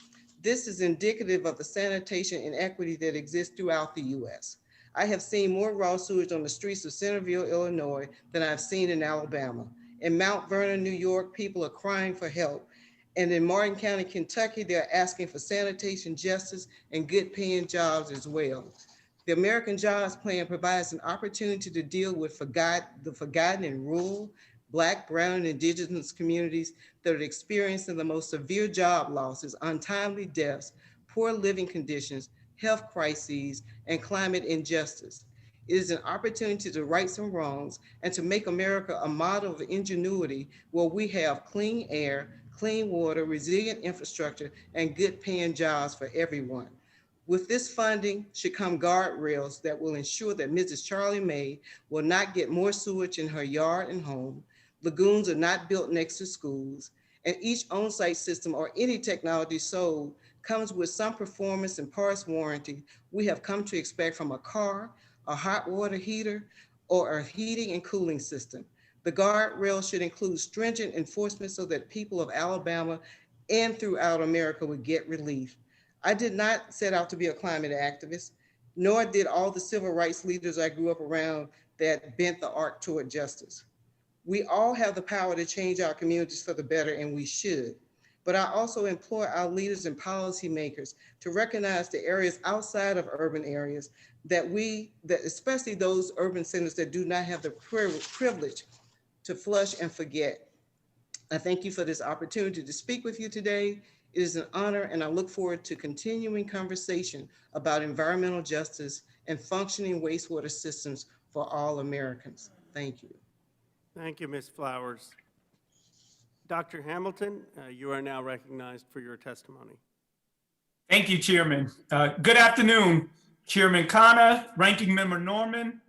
This is indicative of the sanitation inequity that exists throughout the U.S. I have seen more raw sewage on the streets of Centerville, Illinois, than I've seen in Alabama. In Mount Vernon, New York, people are crying for help. And in Martin County, Kentucky, they're asking for sanitation justice and good paying jobs as well. The American Jobs Plan provides an opportunity to deal with the forgotten and rural, Black, brown, and indigenous communities that are experiencing the most severe job losses, untimely deaths, poor living conditions, health crises, and climate injustice. It is an opportunity to right some wrongs and to make America a model of ingenuity where we have clean air, clean water, resilient infrastructure, and good paying jobs for everyone. With this funding should come guardrails that will ensure that Mrs. Charlie Mae will not get more sewage in her yard and home, lagoons are not built next to schools, and each on-site system or any technology sold comes with some performance and parts warranty we have come to expect from a car, a hot water heater, or a heating and cooling system. The guardrail should include stringent enforcement so that people of Alabama and throughout America would get relief. I did not set out to be a climate activist, nor did all the civil rights leaders I grew up around that bent the arc toward justice. We all have the power to change our communities for the better, and we should. But I also implore our leaders and policymakers to recognize the areas outside of urban areas that especially those urban centers that do not have the privilege to flush and forget. I thank you for this opportunity to speak with you today. It is an honor, and I look forward to continuing conversation about environmental justice and functioning wastewater systems for all Americans. Thank you. Thank you, Ms. Flowers. Dr. Hamilton, you are now recognized for your testimony. Thank you, Chairman. Good afternoon, Chairman Khanna, Ranking Member Norman,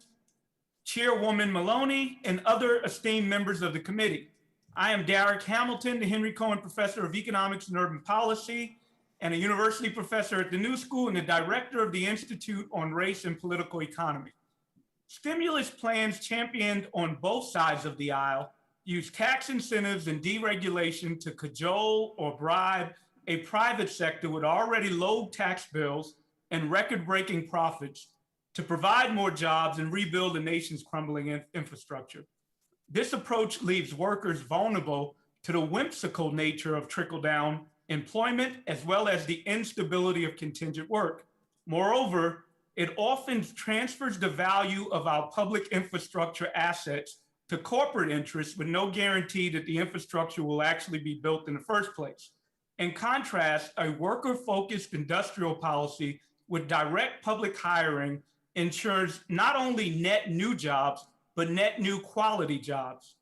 Chairwoman Maloney, and other esteemed members of the committee. I am Derek Hamilton, the Henry Cohen Professor of Economics and Urban Policy, and a university professor at the New School and the director of the Institute on Race and Political Economy. Stimulus plans championed on both sides of the aisle use tax incentives and deregulation to cajole or bribe a private sector with already low tax bills and record-breaking profits to provide more jobs and rebuild the nation's crumbling infrastructure. This approach leaves workers vulnerable to the whimsical nature of trickle-down employment, as well as the instability of contingent work. Moreover, it often transfers the value of our public infrastructure assets to corporate interests with no guarantee that the infrastructure will actually be built in the first place. In contrast, a worker-focused industrial policy with direct public hiring ensures not only net new jobs, but net new quality jobs.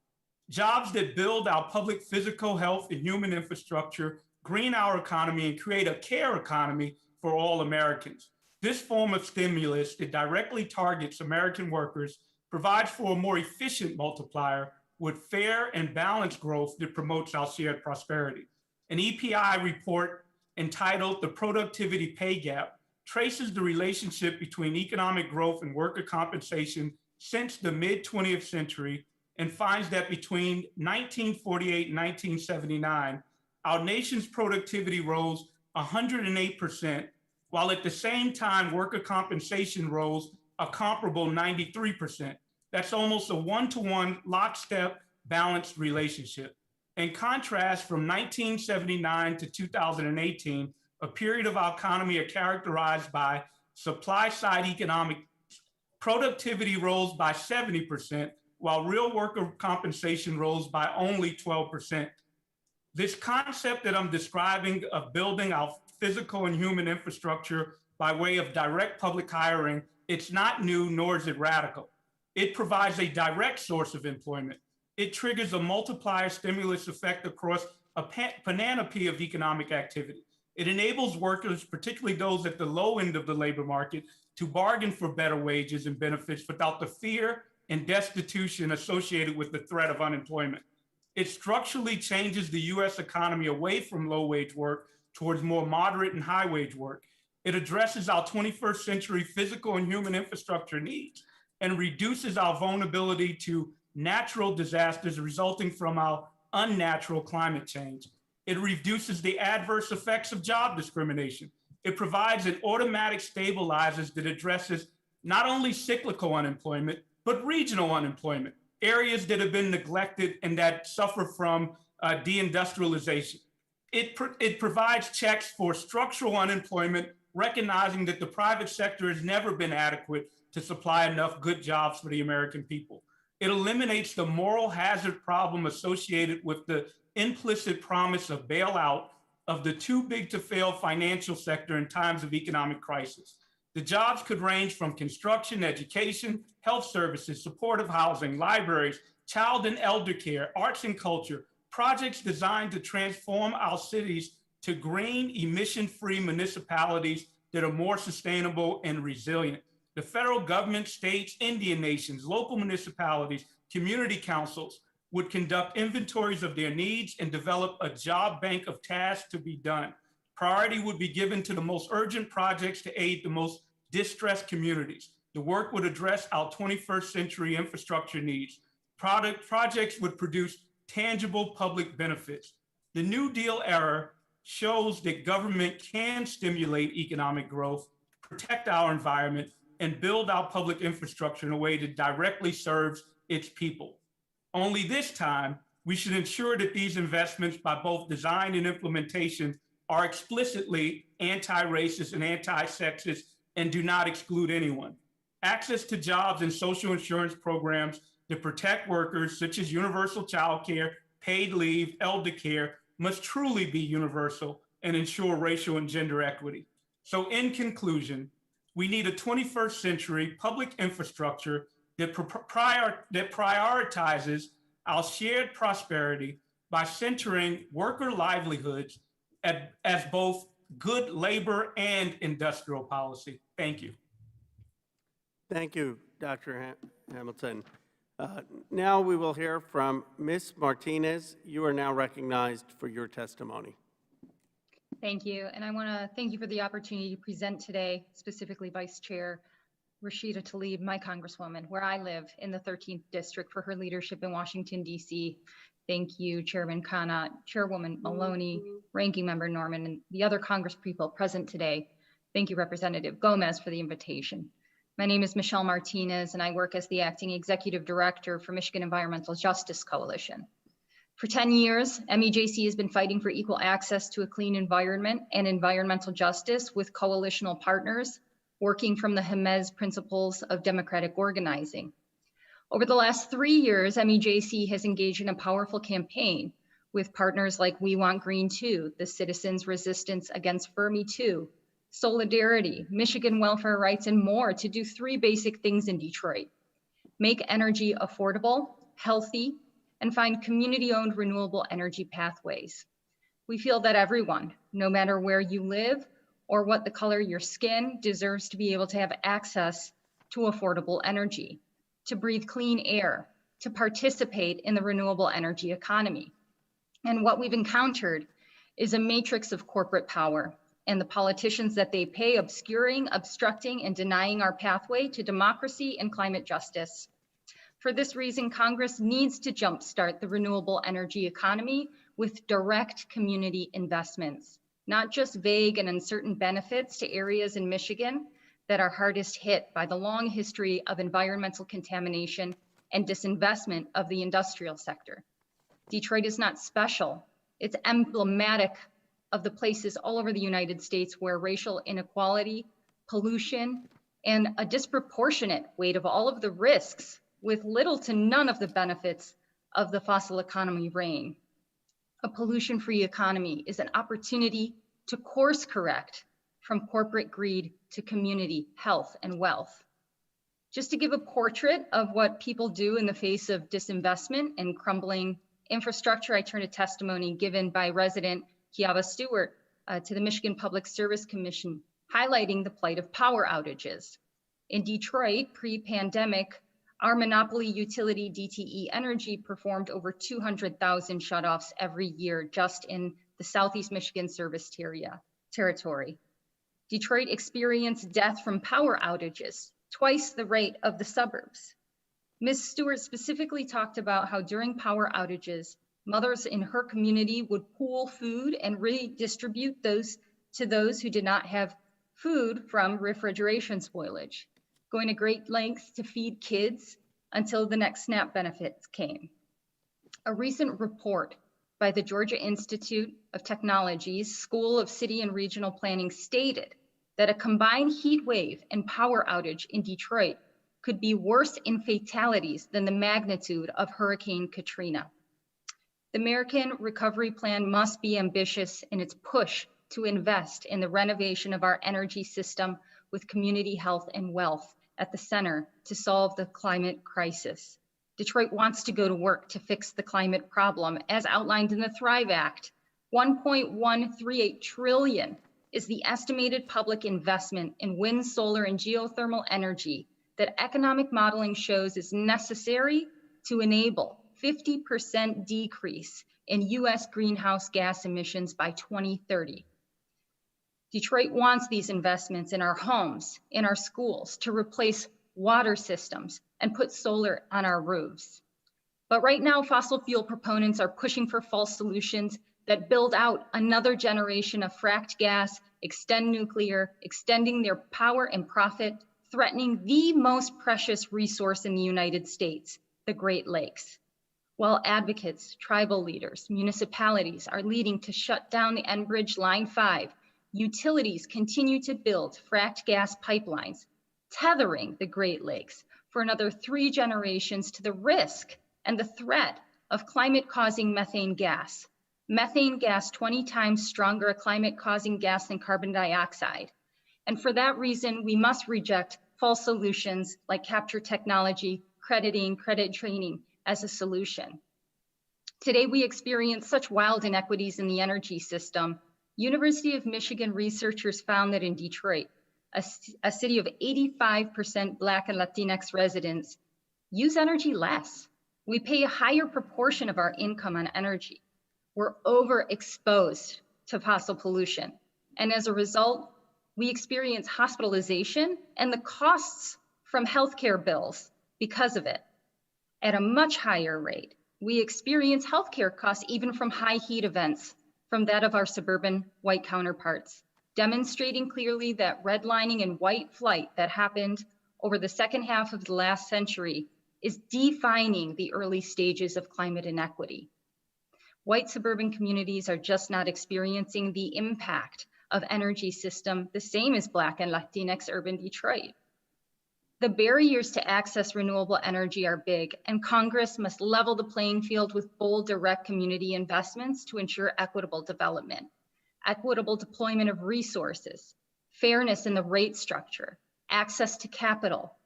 Jobs that build our public physical health and human infrastructure, green our economy, and create a care economy for all Americans. This form of stimulus that directly targets American workers provides for a more efficient multiplier with fair and balanced growth that promotes our shared prosperity. An EPI report entitled The Productivity Pay Gap traces the relationship between economic growth and worker compensation since the mid-20th century and finds that between 1948 and 1979, our nation's productivity rose 108%, while at the same time, worker compensation rose a comparable 93%. That's almost a one-to-one lockstep balanced relationship. In contrast, from 1979 to 2018, a period of our economy characterized by supply-side economics, productivity rose by 70%, while real worker compensation rose by only 12%. This concept that I'm describing of building our physical and human infrastructure by way of direct public hiring, it's not new, nor is it radical. It provides a direct source of employment. It triggers a multiplier stimulus effect across a panoply of economic activity. It enables workers, particularly those at the low end of the labor market, to bargain for better wages and benefits without the fear and destitution associated with the threat of unemployment. It structurally changes the US economy away from low-wage work towards more moderate and high-wage work. It addresses our 21st century physical and human infrastructure needs and reduces our vulnerability to natural disasters resulting from our unnatural climate change. It reduces the adverse effects of job discrimination. It provides an automatic stabilizers that addresses not only cyclical unemployment, but regional unemployment, areas that have been neglected and that suffer from deindustrialization. It provides checks for structural unemployment, recognizing that the private sector has never been adequate to supply enough good jobs for the American people. It eliminates the moral hazard problem associated with the implicit promise of bailout of the too big to fail financial sector in times of economic crisis. The jobs could range from construction, education, health services, supportive housing, libraries, child and elder care, arts and culture, projects designed to transform our cities to green, emission-free municipalities that are more sustainable and resilient. The federal government, states, Indian nations, local municipalities, community councils would conduct inventories of their needs and develop a job bank of tasks to be done. Priority would be given to the most urgent projects to aid the most distressed communities. The work would address our 21st century infrastructure needs. Projects would produce tangible public benefits. The New Deal era shows that government can stimulate economic growth, protect our environment, and build our public infrastructure in a way that directly serves its people. Only this time, we should ensure that these investments, by both design and implementation, are explicitly anti-racist and anti-sexist and do not exclude anyone. Access to jobs and social insurance programs that protect workers, such as universal child care, paid leave, elder care, must truly be universal and ensure racial and gender equity. So in conclusion, we need a 21st century public infrastructure that prioritizes our shared prosperity by centering worker livelihoods as both good labor and industrial policy. Thank you. Thank you, Dr. Hamilton. Now we will hear from Ms. Martinez. You are now recognized for your testimony. Thank you. And I want to thank you for the opportunity to present today, specifically Vice Chair Rashida Tlaib, my Congresswoman, where I live in the 13th District, for her leadership in Washington, D.C. Thank you, Chairman Khanna, Chairwoman Maloney, Ranking Member Norman, and the other Congresspeople present today. Thank you, Representative Gomez, for the invitation. My name is Michelle Martinez, and I work as the Acting Executive Director for Michigan Environmental Justice Coalition. For 10 years, MEJC has been fighting for equal access to a clean environment and environmental justice with coalitional partners, working from the Jemez principles of democratic organizing. Over the last 3 years, MEJC has engaged in a powerful campaign with partners like We Want Green Too, the Citizens Resistance Against Fermi 2, Solidarity, Michigan Welfare Rights, and more to do 3 basic things in Detroit: make energy affordable, healthy, and find community-owned renewable energy pathways. We feel that everyone, no matter where you live or what the color of your skin, deserves to be able to have access to affordable energy, to breathe clean air, to participate in the renewable energy economy. And what we've encountered is a matrix of corporate power and the politicians that they pay obscuring, obstructing, and denying our pathway to democracy and climate justice. For this reason, Congress needs to jumpstart the renewable energy economy with direct community investments, not just vague and uncertain benefits to areas in Michigan that are hardest hit by the long history of environmental contamination and disinvestment of the industrial sector. Detroit is not special. It's emblematic of the places all over the United States where racial inequality, pollution, and a disproportionate weight of all of the risks with little to none of the benefits of the fossil economy reign. A pollution-free economy is an opportunity to course correct from corporate greed to community health and wealth. Just to give a portrait of what people do in the face of disinvestment and crumbling infrastructure, I turn to testimony given by resident Kiava Stewart to the Michigan Public Service Commission, highlighting the plight of power outages. In Detroit, pre-pandemic, our monopoly utility DTE Energy performed over 200,000 shutoffs every year just in the Southeast Michigan service territory. Detroit experienced death from power outages, twice the rate of the suburbs. Ms. Stewart specifically talked about how during power outages, mothers in her community would pool food and redistribute those to those who did not have food from refrigeration spoilage, going to great lengths to feed kids until the next SNAP benefits came. A recent report by the Georgia Institute of Technology's School of City and Regional Planning stated that a combined heat wave and power outage in Detroit could be worse in fatalities than the magnitude of Hurricane Katrina. The American Recovery Plan must be ambitious in its push to invest in the renovation of our energy system with community health and wealth at the center to solve the climate crisis. Detroit wants to go to work to fix the climate problem as outlined in the Thrive Act. $1.138 trillion is the estimated public investment in wind, solar, and geothermal energy that economic modeling shows is necessary to enable 50% decrease in US greenhouse gas emissions by 2030. Detroit wants these investments in our homes, in our schools, to replace water systems and put solar on our roofs. But right now, fossil fuel proponents are pushing for false solutions that build out another generation of fracked gas, extend nuclear, extending their power and profit, threatening the most precious resource in the United States, the Great Lakes. While advocates, tribal leaders, municipalities are leading to shut down the Enbridge Line 5, utilities continue to build fracked gas pipelines, tethering the Great Lakes for another 3 generations to the risk and the threat of climate-causing methane gas. Methane gas 20 times stronger a climate-causing gas than carbon dioxide. And for that reason, we must reject false solutions like capture technology, crediting, credit training as a solution. Today, we experience such wild inequities in the energy system. University of Michigan researchers found that in Detroit, a city of 85% Black and Latinx residents, use energy less. We pay a higher proportion of our income on energy. We're overexposed to fossil pollution. And as a result, we experience hospitalization and the costs from healthcare bills because of it at a much higher rate. We experience healthcare costs even from high heat events from that of our suburban white counterparts, demonstrating clearly that redlining and white flight that happened over the second half of the last century is defining the early stages of climate inequity. White suburban communities are just not experiencing the impact of energy system the same as Black and Latinx urban Detroit. The barriers to access renewable energy are big, and Congress must level the playing field with bold, direct community investments to ensure equitable development, equitable deployment of resources, fairness in the rate structure, access to capital,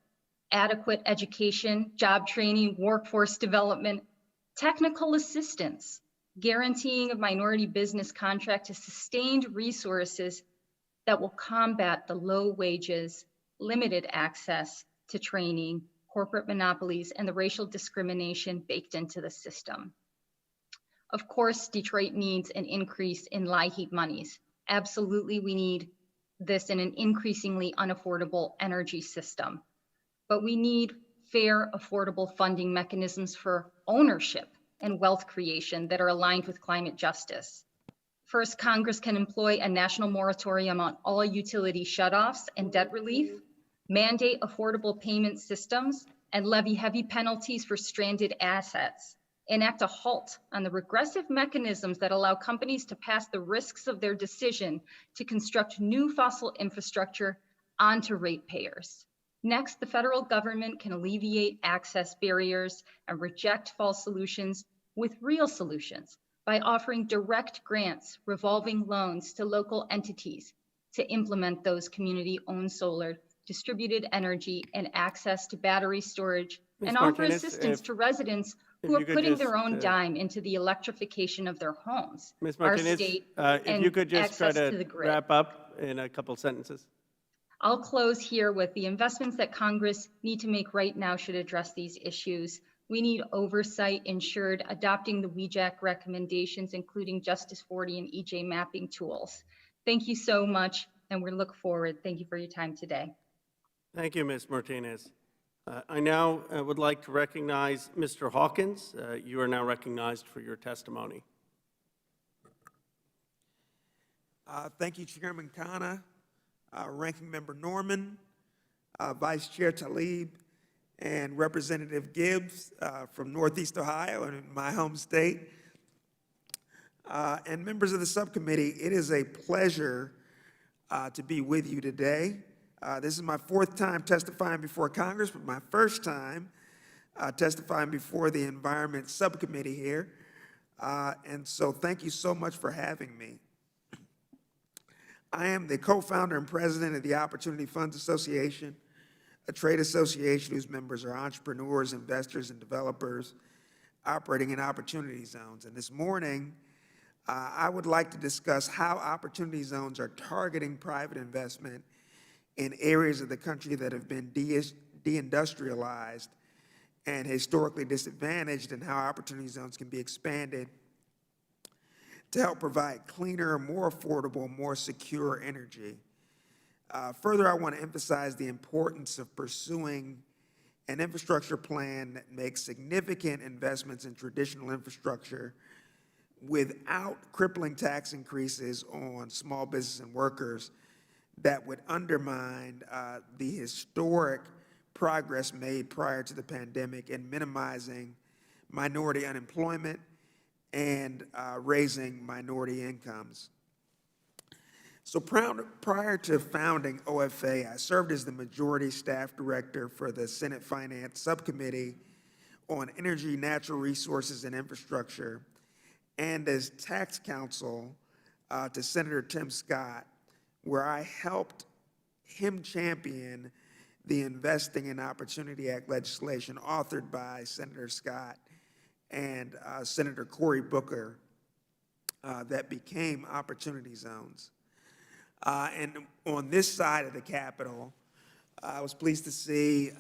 adequate education, job training, workforce development, technical assistance, guaranteeing of minority business contract to sustained resources that will combat the low wages, limited access to training, corporate monopolies, and the racial discrimination baked into the system. Of course, Detroit needs an increase in LIHEAP monies. Absolutely, we need this in an increasingly unaffordable energy system. But we need fair, affordable funding mechanisms for ownership and wealth creation that are aligned with climate justice. First, Congress can employ a national moratorium on all utility shutoffs and debt relief, mandate affordable payment systems, and levy heavy penalties for stranded assets. Enact a halt on the regressive mechanisms that allow companies to pass the risks of their decision to construct new fossil infrastructure onto ratepayers. Next, the federal government can alleviate access barriers and reject false solutions with real solutions by offering direct grants, revolving loans to local entities to implement those community-owned solar, distributed energy, and access to battery storage, Ms. and offer Martinez, assistance to residents if who are you could putting their just, own dime into the electrification of their homes, Ms. our Martinez, state, if you and could just try access to the to grid. wrap up in a couple sentences. I'll close here with the investments that Congress need to make right now should address these issues. We need oversight ensured, adopting the WEJAC recommendations, including Justice 40 and EJ mapping tools. Thank you so much, and we look forward. Thank you for your time today. Thank you, Ms. Martinez. I now would like to recognize Mr. Hawkins. You are now recognized for your testimony. Thank you, Chairman Khanna, Ranking Member Norman, Vice Chair Tlaib, and Representative Gibbs from Northeast Ohio and my home state. And members of the subcommittee, it is a pleasure to be with you today. This is my fourth time testifying before Congress, but my first time testifying before the Environment Subcommittee here. And so thank you so much for having me. I am the co-founder and president of the Opportunity Funds Association, a trade association whose members are entrepreneurs, investors, and developers operating in opportunity zones. And this morning, I would like to discuss how opportunity zones are targeting private investment in areas of the country that have been deindustrialized and historically disadvantaged, and how opportunity zones can be expanded to help provide cleaner, more affordable, more secure energy. Further, I want to emphasize the importance of pursuing an infrastructure plan that makes significant investments in traditional infrastructure without crippling tax increases on small business and workers that would undermine the historic progress made prior to the pandemic in minimizing minority unemployment and raising minority incomes. So prior to founding OFA, I served as the majority staff director for the Senate Finance Subcommittee on Energy, Natural Resources, and Infrastructure, and as tax counsel to Senator Tim Scott, where I helped him champion the Investing in Opportunity Act legislation authored by Senator Scott and Senator Cory Booker that became opportunity zones. And on this side of the Capitol, I was pleased to see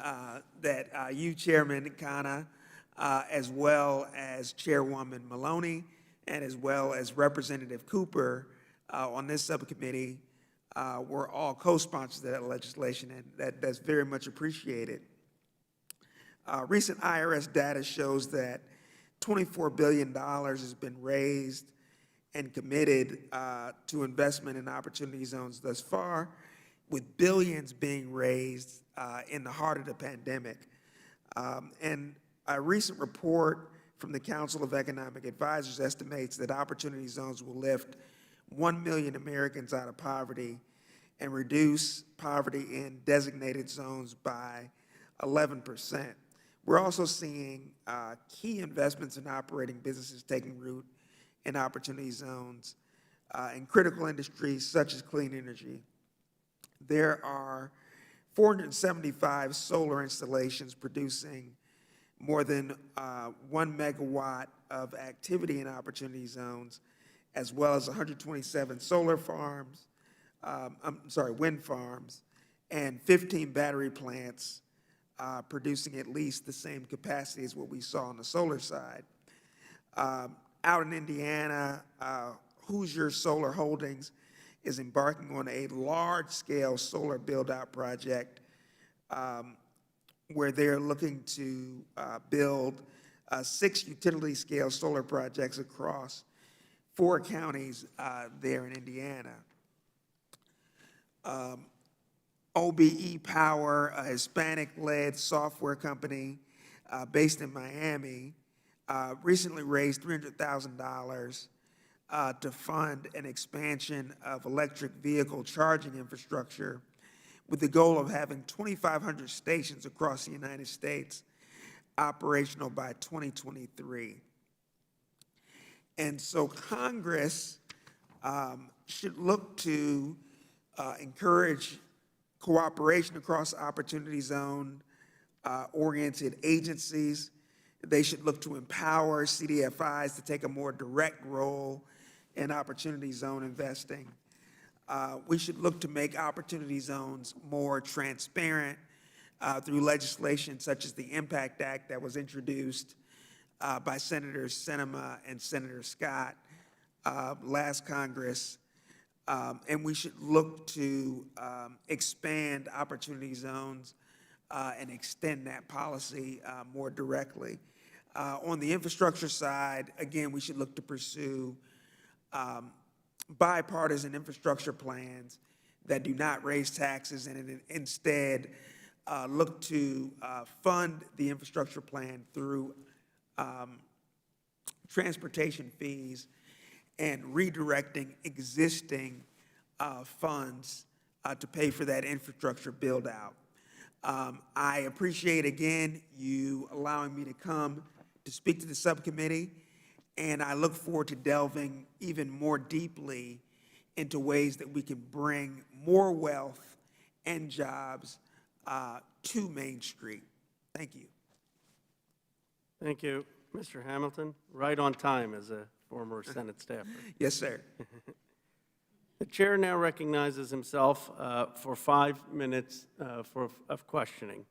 that you, Chairman Khanna, as well as Chairwoman Maloney, and as well as Representative Cooper on this subcommittee were all co-sponsors of that legislation, and that's very much appreciated. Recent IRS data shows that $24 billion has been raised and committed to investment in opportunity zones thus far, with billions being raised in the heart of the pandemic. And a recent report from the Council of Economic Advisors estimates that opportunity zones will lift 1 million Americans out of poverty and reduce poverty in designated zones by 11%. We're also seeing key investments in operating businesses taking root in opportunity zones in critical industries such as clean energy. There are 475 solar installations producing more than 1 megawatt of activity in opportunity zones, as well as 127 solar farms, wind farms, and 15 battery plants producing at least the same capacity as what we saw on the solar side. Out in Indiana, Hoosier Solar Holdings is embarking on a large-scale solar build-out project where they're looking to build 6 utility-scale solar projects across 4 counties there in Indiana. OBE Power, a Hispanic-led software company based in Miami, recently raised $300,000 to fund an expansion of electric vehicle charging infrastructure with the goal of having 2,500 stations across the United States operational by 2023. And so Congress should look to encourage cooperation across opportunity zone oriented agencies. They should look to empower CDFIs to take a more direct role in opportunity zone investing. We should look to make opportunity zones more transparent through legislation such as the Impact Act that was introduced by Senators Sinema and Senator Scott last Congress. And we should look to expand opportunity zones and extend that policy more directly. On the infrastructure side, again, we should look to pursue bipartisan infrastructure plans that do not raise taxes and instead look to fund the infrastructure plan through transportation fees and redirecting existing funds to pay for that infrastructure build out. I appreciate, again, you allowing me to come to speak to the subcommittee, and I look forward to delving even more deeply into ways that we can bring more wealth and jobs to Main Street. Thank you. Thank you, Mr. Hamilton. Right on time as a former Senate staffer. Yes, sir. The chair now recognizes himself for 5 minutes of questioning.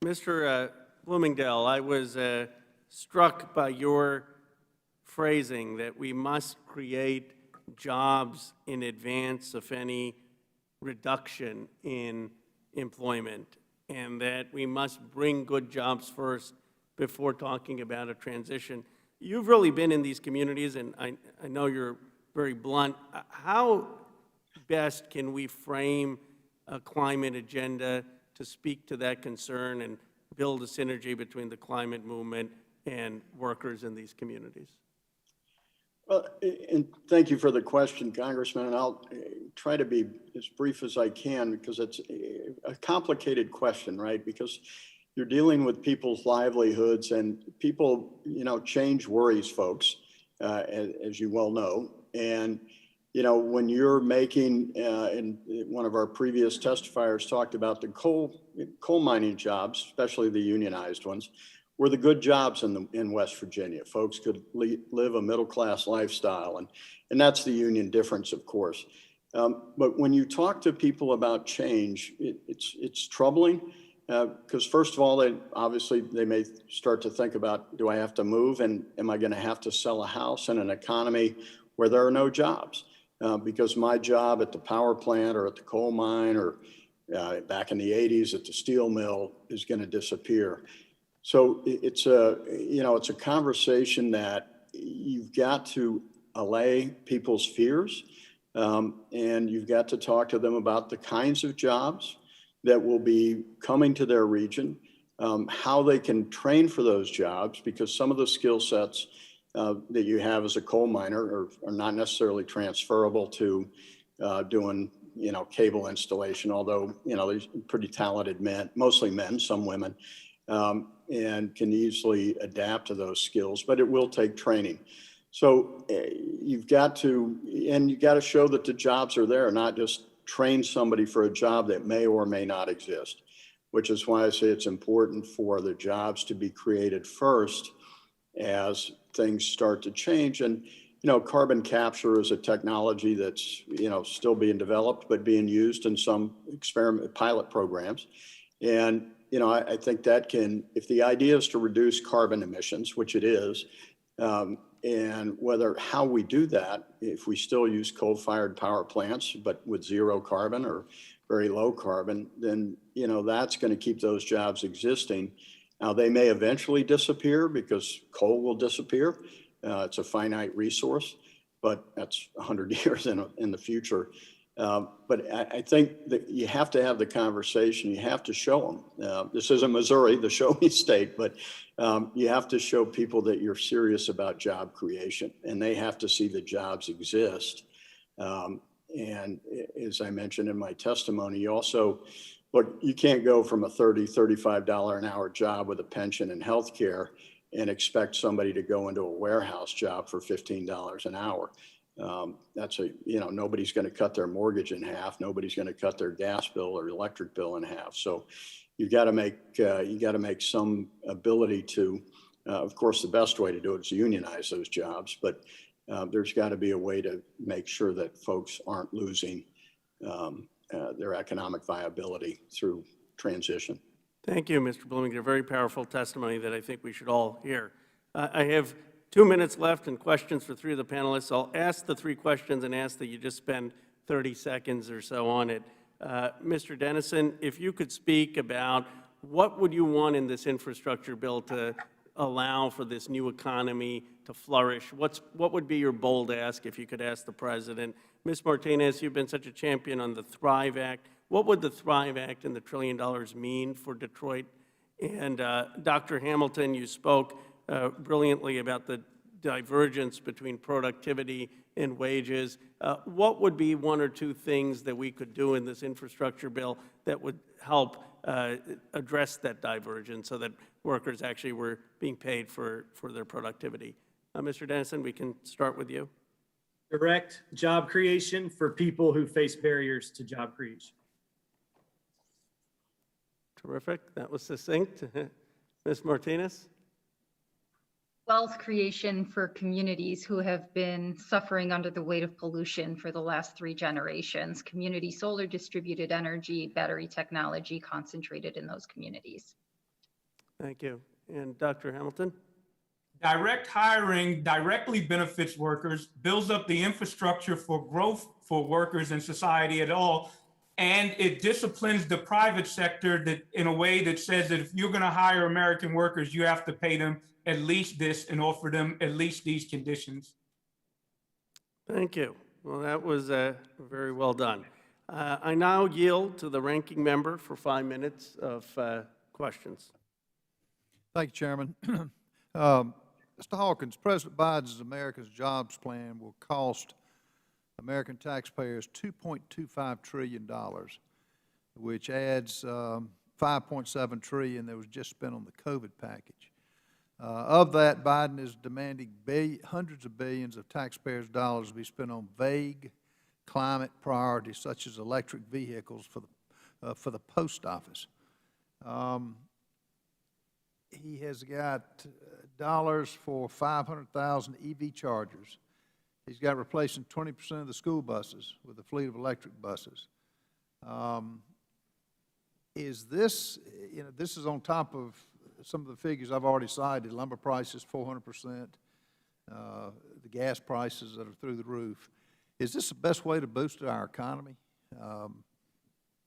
Mr. Bloomingdale, I was struck by your phrasing that we must create jobs in advance of any reduction in employment, and that we must bring good jobs first before talking about a transition. You've really been in these communities, and I know you're very blunt. How best can we frame a climate agenda to speak to that concern and build a synergy between the climate movement and workers in these communities? Well, and thank you for the question, Congressman, and I'll try to be as brief as I can because it's a complicated question, right? Because you're dealing with people's livelihoods, and people, change worries folks, as you well know. And, when you're making, and one of our previous testifiers talked about the coal mining jobs, especially the unionized ones, were the good jobs in West Virginia. Folks could live a middle-class lifestyle, and that's the union difference, of course. But when you talk to people about change, it's troubling because first of all, they may start to think about, do I have to move, and am I going to have to sell a house in an economy where there are no jobs? Because my job at the power plant or at the coal mine or back in the 80s at the steel mill is going to disappear. So it's a conversation that you've got to allay people's fears, and you've got to talk to them about the kinds of jobs that will be coming to their region, how they can train for those jobs, because some of the skill sets that you have as a coal miner are not necessarily transferable to doing, cable installation, although, there's pretty talented men, mostly men, some women, and can easily adapt to those skills, but it will take training. So you've got to show that the jobs are there, not just train somebody for a job that may or may not exist, which is why I say it's important for the jobs to be created first as things start to change. And, carbon capture is a technology that's, still being developed, but being used in some pilot programs. And, I think that if the idea is to reduce carbon emissions, which it is, and how we do that, if we still use coal-fired power plants, but with zero carbon or very low carbon, then, that's going to keep those jobs existing. Now, they may eventually disappear because coal will disappear. It's a finite resource, but that's 100 years in the future. But I think that you have to have the conversation. You have to show them. This isn't Missouri, the show me state, but you have to show people that you're serious about job creation, and they have to see the jobs exist. And as I mentioned in my testimony, you can't go from a $30, $35 an hour job with a pension and health care and expect somebody to go into a warehouse job for $15 an hour. Nobody's going to cut their mortgage in half. Nobody's going to cut their gas bill or electric bill in half. So you got to make some ability to, of course, the best way to do it is unionize those jobs, but there's got to be a way to make sure that folks aren't losing their economic viability through transition. Thank you, Mr. Bloomington. Very powerful testimony that I think we should all hear. I have 2 minutes left and questions for 3 of the panelists. I'll ask the 3 questions and ask that you just spend 30 seconds or so on it. Mr. Dennison, if you could speak about what would you want in this infrastructure bill to allow for this new economy to flourish? What would be your bold ask if you could ask the president? Ms. Martinez, you've been such a champion on the Thrive Act. What would the Thrive Act and the $1 trillion mean for Detroit? And Dr. Hamilton, you spoke brilliantly about the divergence between productivity and wages. What would be 1 or 2 things that we could do in this infrastructure bill that would help address that divergence so that workers actually were being paid for their productivity? Mr. Dennison, we can start with you. Direct job creation for people who face barriers to job creation. Terrific. That was succinct. Ms. Martinez? Wealth creation for communities who have been suffering under the weight of pollution for the last 3 generations. Community solar, distributed energy, battery technology concentrated in those communities. Thank you. And Dr. Hamilton? Direct hiring directly benefits workers, builds up the infrastructure for growth for workers and society at all, and it disciplines the private sector that in a way that says that if you're going to hire American workers, you have to pay them at least this and offer them at least these conditions. Thank you. Well, that was very well done. I now yield to the ranking member for 5 minutes of questions. Thank you, Chairman. Mr. Hawkins, President Biden's America's Jobs Plan will cost American taxpayers $2.25 trillion, which adds $5.7 trillion that was just spent on the COVID package. Of that, Biden is demanding hundreds of billions of taxpayers' dollars to be spent on vague climate priorities such as electric vehicles for the post office. He has got dollars for 500,000 EV chargers. He's got replacing 20% of the school buses with a fleet of electric buses. Is this, this is on top of some of the figures I've already cited, lumber prices 400%, the gas prices that are through the roof. Is this the best way to boost our economy,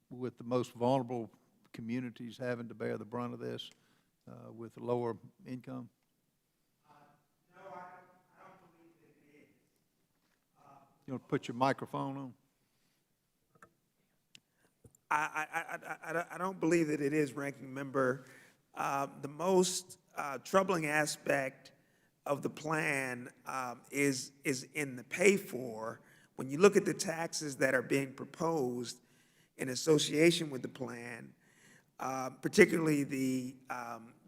with the most vulnerable communities having to bear the brunt of this, with lower income? No, I don't believe that it is. You want to put your microphone on? I don't believe that it is, Ranking Member. The most troubling aspect of the plan is in the pay for. When you look at the taxes that are being proposed in association with the plan, particularly the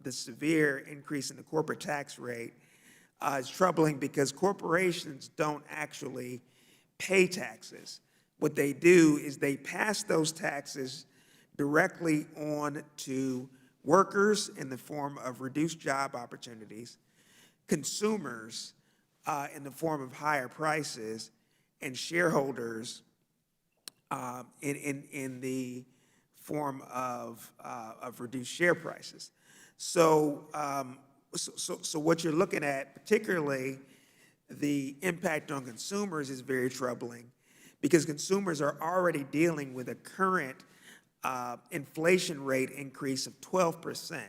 severe increase in the corporate tax rate, is troubling because corporations don't actually pay taxes. What they do is they pass those taxes directly on to workers in the form of reduced job opportunities, consumers in the form of higher prices, and shareholders in the form of reduced share prices. So what you're looking at, particularly the impact on consumers, is very troubling because consumers are already dealing with a current inflation rate increase of 12%.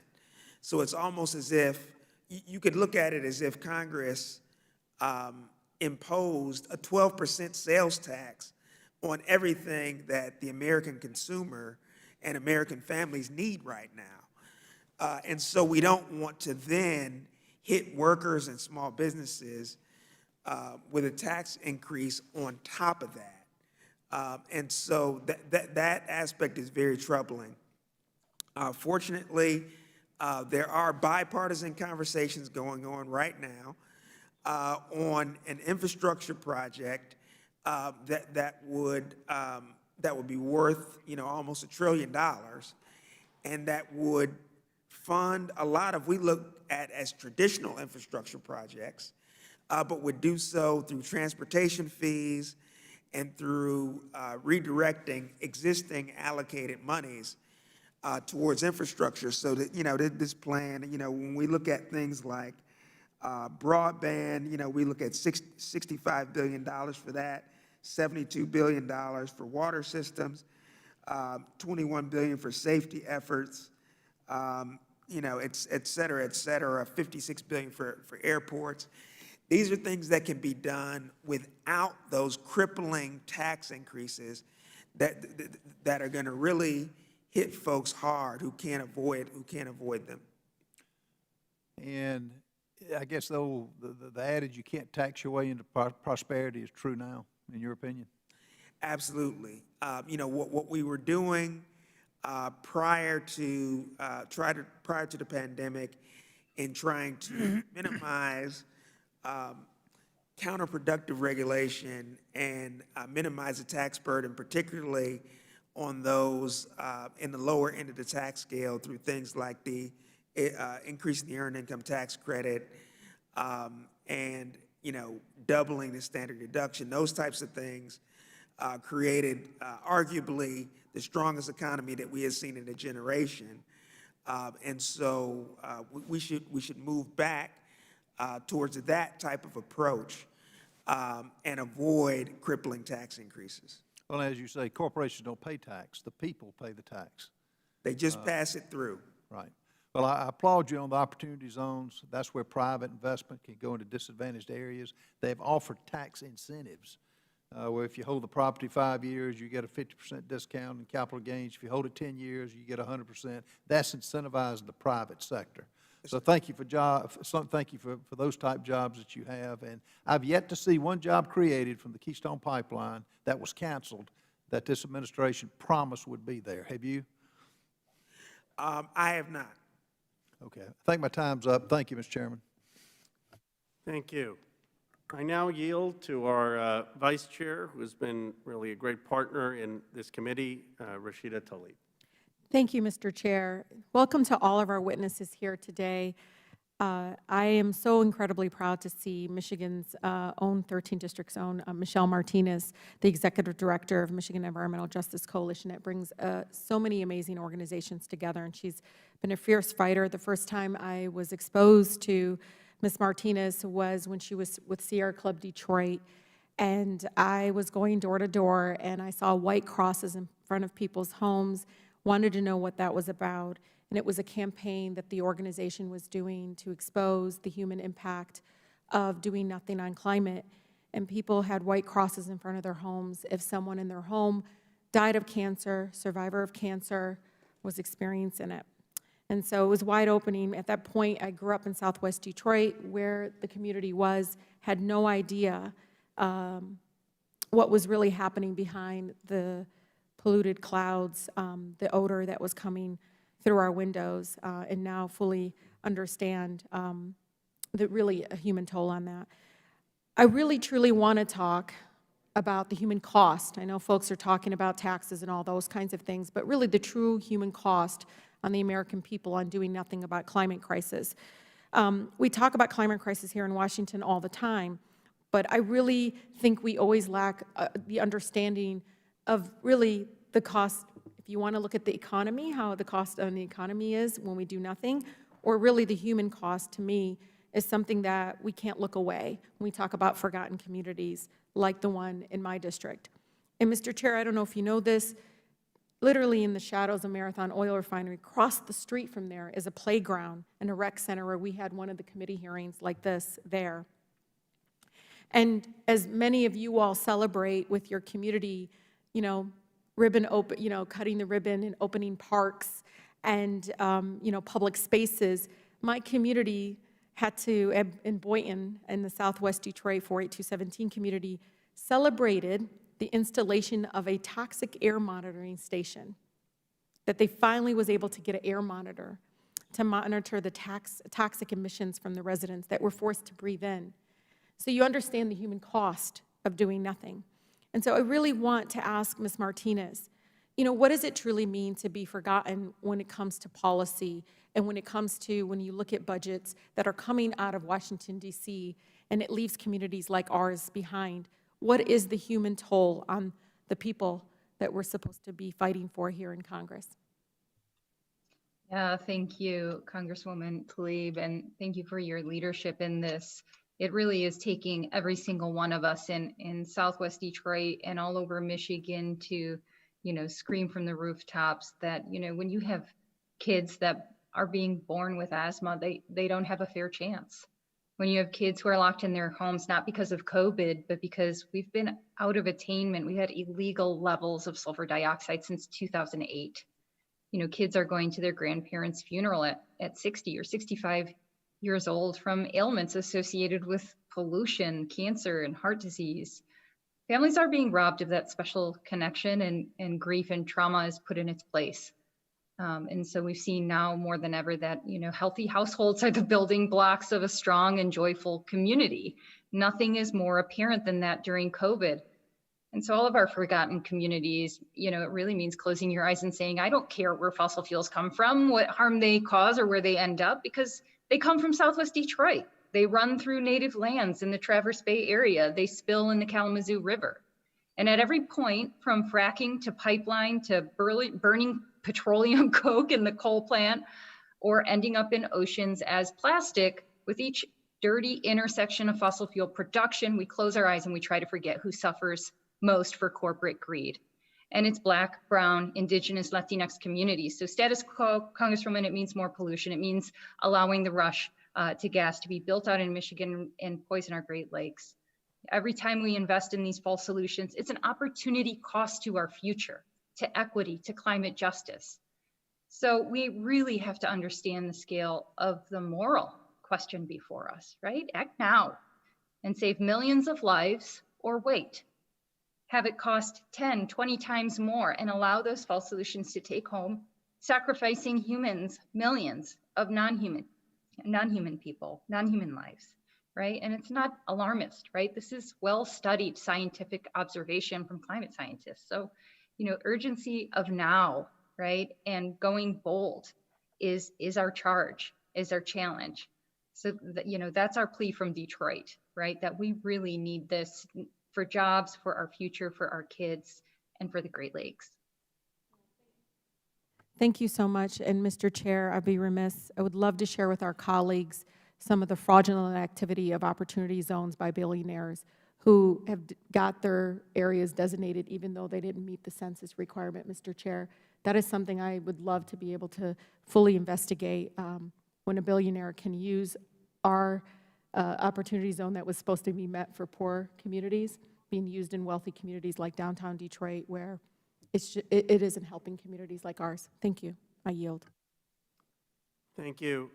So it's almost as if, you could look at it as if Congress imposed a 12% sales tax on everything that the American consumer and American families need right now. And so we don't want to then hit workers and small businesses with a tax increase on top of that. And so that aspect is very troubling. Fortunately, there are bipartisan conversations going on right now on an infrastructure project that would be worth, almost $1 trillion, and that would fund a lot of, we look at as traditional infrastructure projects, but would do so through transportation fees and through redirecting existing allocated monies towards infrastructure. So that, this plan, when we look at things like broadband, we look at $65 billion for that, $72 billion for water systems, $21 billion for safety efforts, et cetera, $56 billion for airports. These are things that can be done without those crippling tax increases that are going to really hit folks hard who can't avoid them. And I guess, though, the adage, you can't tax your way into prosperity, is true now, in your opinion? Absolutely. What we were doing prior to the pandemic in trying to minimize counterproductive regulation and minimize the tax burden, particularly on those in the lower end of the tax scale through things like the increasing the earned income tax credit and doubling the standard deduction. Those types of things created arguably the strongest economy that we have seen in a generation. And so we should move back towards that type of approach and avoid crippling tax increases. Well, as you say, corporations don't pay tax. The people pay the tax. They just pass it through. Right. Well, I applaud you on the opportunity zones. That's where private investment can go into disadvantaged areas. They've offered tax incentives, where if you hold the property 5 years, you get a 50% discount in capital gains. If you hold it 10 years, you get 100%. That's incentivizing the private sector. So thank you for those type jobs that you have. And I've yet to see one job created from the Keystone Pipeline that was canceled that this administration promised would be there. Have you? I have not. Okay. I think my time's up. Thank you, Mr. Chairman. Thank you. I now yield to our Vice Chair, who has been really a great partner in this committee, Rashida Tlaib. Thank you, Mr. Chair. Welcome to all of our witnesses here today. I am so incredibly proud to see Michigan's own 13 district's own Michelle Martinez, the executive director of Michigan Environmental Justice Coalition. It brings so many amazing organizations together, and she's been a fierce fighter. The first time I was exposed to Ms. Martinez was when she was with Sierra Club Detroit, and I was going door to door, and I saw white crosses in front of people's homes, wanted to know what that was about. And it was a campaign that the organization was doing to expose the human impact of doing nothing on climate. And people had white crosses in front of their homes if someone in their home died of cancer, survivor of cancer, was experiencing it. And so it was wide opening. At that point, I grew up in Southwest Detroit, where the community was, had no idea what was really happening behind the polluted clouds, the odor that was coming through our windows, and now fully understand really a human toll on that. I really truly want to talk about the human cost. I know folks are talking about taxes and all those kinds of things, but really the true human cost on the American people on doing nothing about climate crisis. We talk about climate crisis here in Washington all the time, but I really think we always lack the understanding of really the cost. If you want to look at the economy, how the cost on the economy is when we do nothing, or really the human cost, to me, is something that we can't look away when we talk about forgotten communities like the one in my district. And Mr. Chair, I don't know if you know this, literally in the shadows of Marathon Oil Refinery, across the street from there is a playground and a rec center where we had one of the committee hearings like this there. And as many of you all celebrate with your community, cutting the ribbon and opening parks and, public spaces. My community had to, in Boynton, in the Southwest Detroit 48217 community, celebrated the installation of a toxic air monitoring station, that they finally was able to get an air monitor to monitor the toxic emissions from the residents that were forced to breathe in. So you understand the human cost of doing nothing. And so I really want to ask Ms. Martinez, what does it truly mean to be forgotten when it comes to policy and when it comes to when you look at budgets that are coming out of Washington, D.C., and it leaves communities like ours behind? What is the human toll on the people that we're supposed to be fighting for here in Congress? Yeah, thank you, Congresswoman Tlaib, and thank you for your leadership in this. It really is taking every single one of us in Southwest Detroit and all over Michigan to, scream from the rooftops that, when you have kids that are being born with asthma, they don't have a fair chance. When you have kids who are locked in their homes, not because of COVID, but because we've been out of attainment. We had illegal levels of sulfur dioxide since 2008. Kids are going to their grandparents' funeral at 60 or 65 years old from ailments associated with pollution, cancer, and heart disease. Families are being robbed of that special connection, and grief and trauma is put in its place. And so we've seen now more than ever that, healthy households are the building blocks of a strong and joyful community. Nothing is more apparent than that during COVID. And so all of our forgotten communities, it really means closing your eyes and saying, I don't care where fossil fuels come from, what harm they cause, or where they end up, because they come from Southwest Detroit. They run through native lands in the Traverse Bay area. They spill in the Kalamazoo River. And at every point, from fracking to pipeline to burning petroleum coke in the coal plant, or ending up in oceans as plastic, with each dirty intersection of fossil fuel production, we close our eyes and we try to forget who suffers most for corporate greed. And it's Black, Brown, Indigenous, Latinx communities. So status quo, Congresswoman, it means more pollution. It means allowing the rush to gas to be built out in Michigan and poison our Great Lakes. Every time we invest in these false solutions, it's an opportunity cost to our future, to equity, to climate justice. So we really have to understand the scale of the moral question before us, right? Act now and save millions of lives, or wait. Have it cost 10, 20 times more and allow those false solutions to take home, sacrificing humans, millions of non-human people, non-human lives, right? And it's not alarmist, right? This is well-studied scientific observation from climate scientists. So, urgency of now, right? And going bold is our charge, is our challenge. So that, that's our plea from Detroit, right? That we really need this for jobs, for our future, for our kids, and for the Great Lakes. Thank you so much. And Mr. Chair, I'd be remiss, I would love to share with our colleagues some of the fraudulent activity of opportunity zones by billionaires who have got their areas designated even though they didn't meet the census requirement, Mr. Chair. That is something I would love to be able to fully investigate when a billionaire can use our opportunity zone that was supposed to be met for poor communities, being used in wealthy communities like downtown Detroit, where it isn't helping communities like ours. Thank you. I yield. Thank you,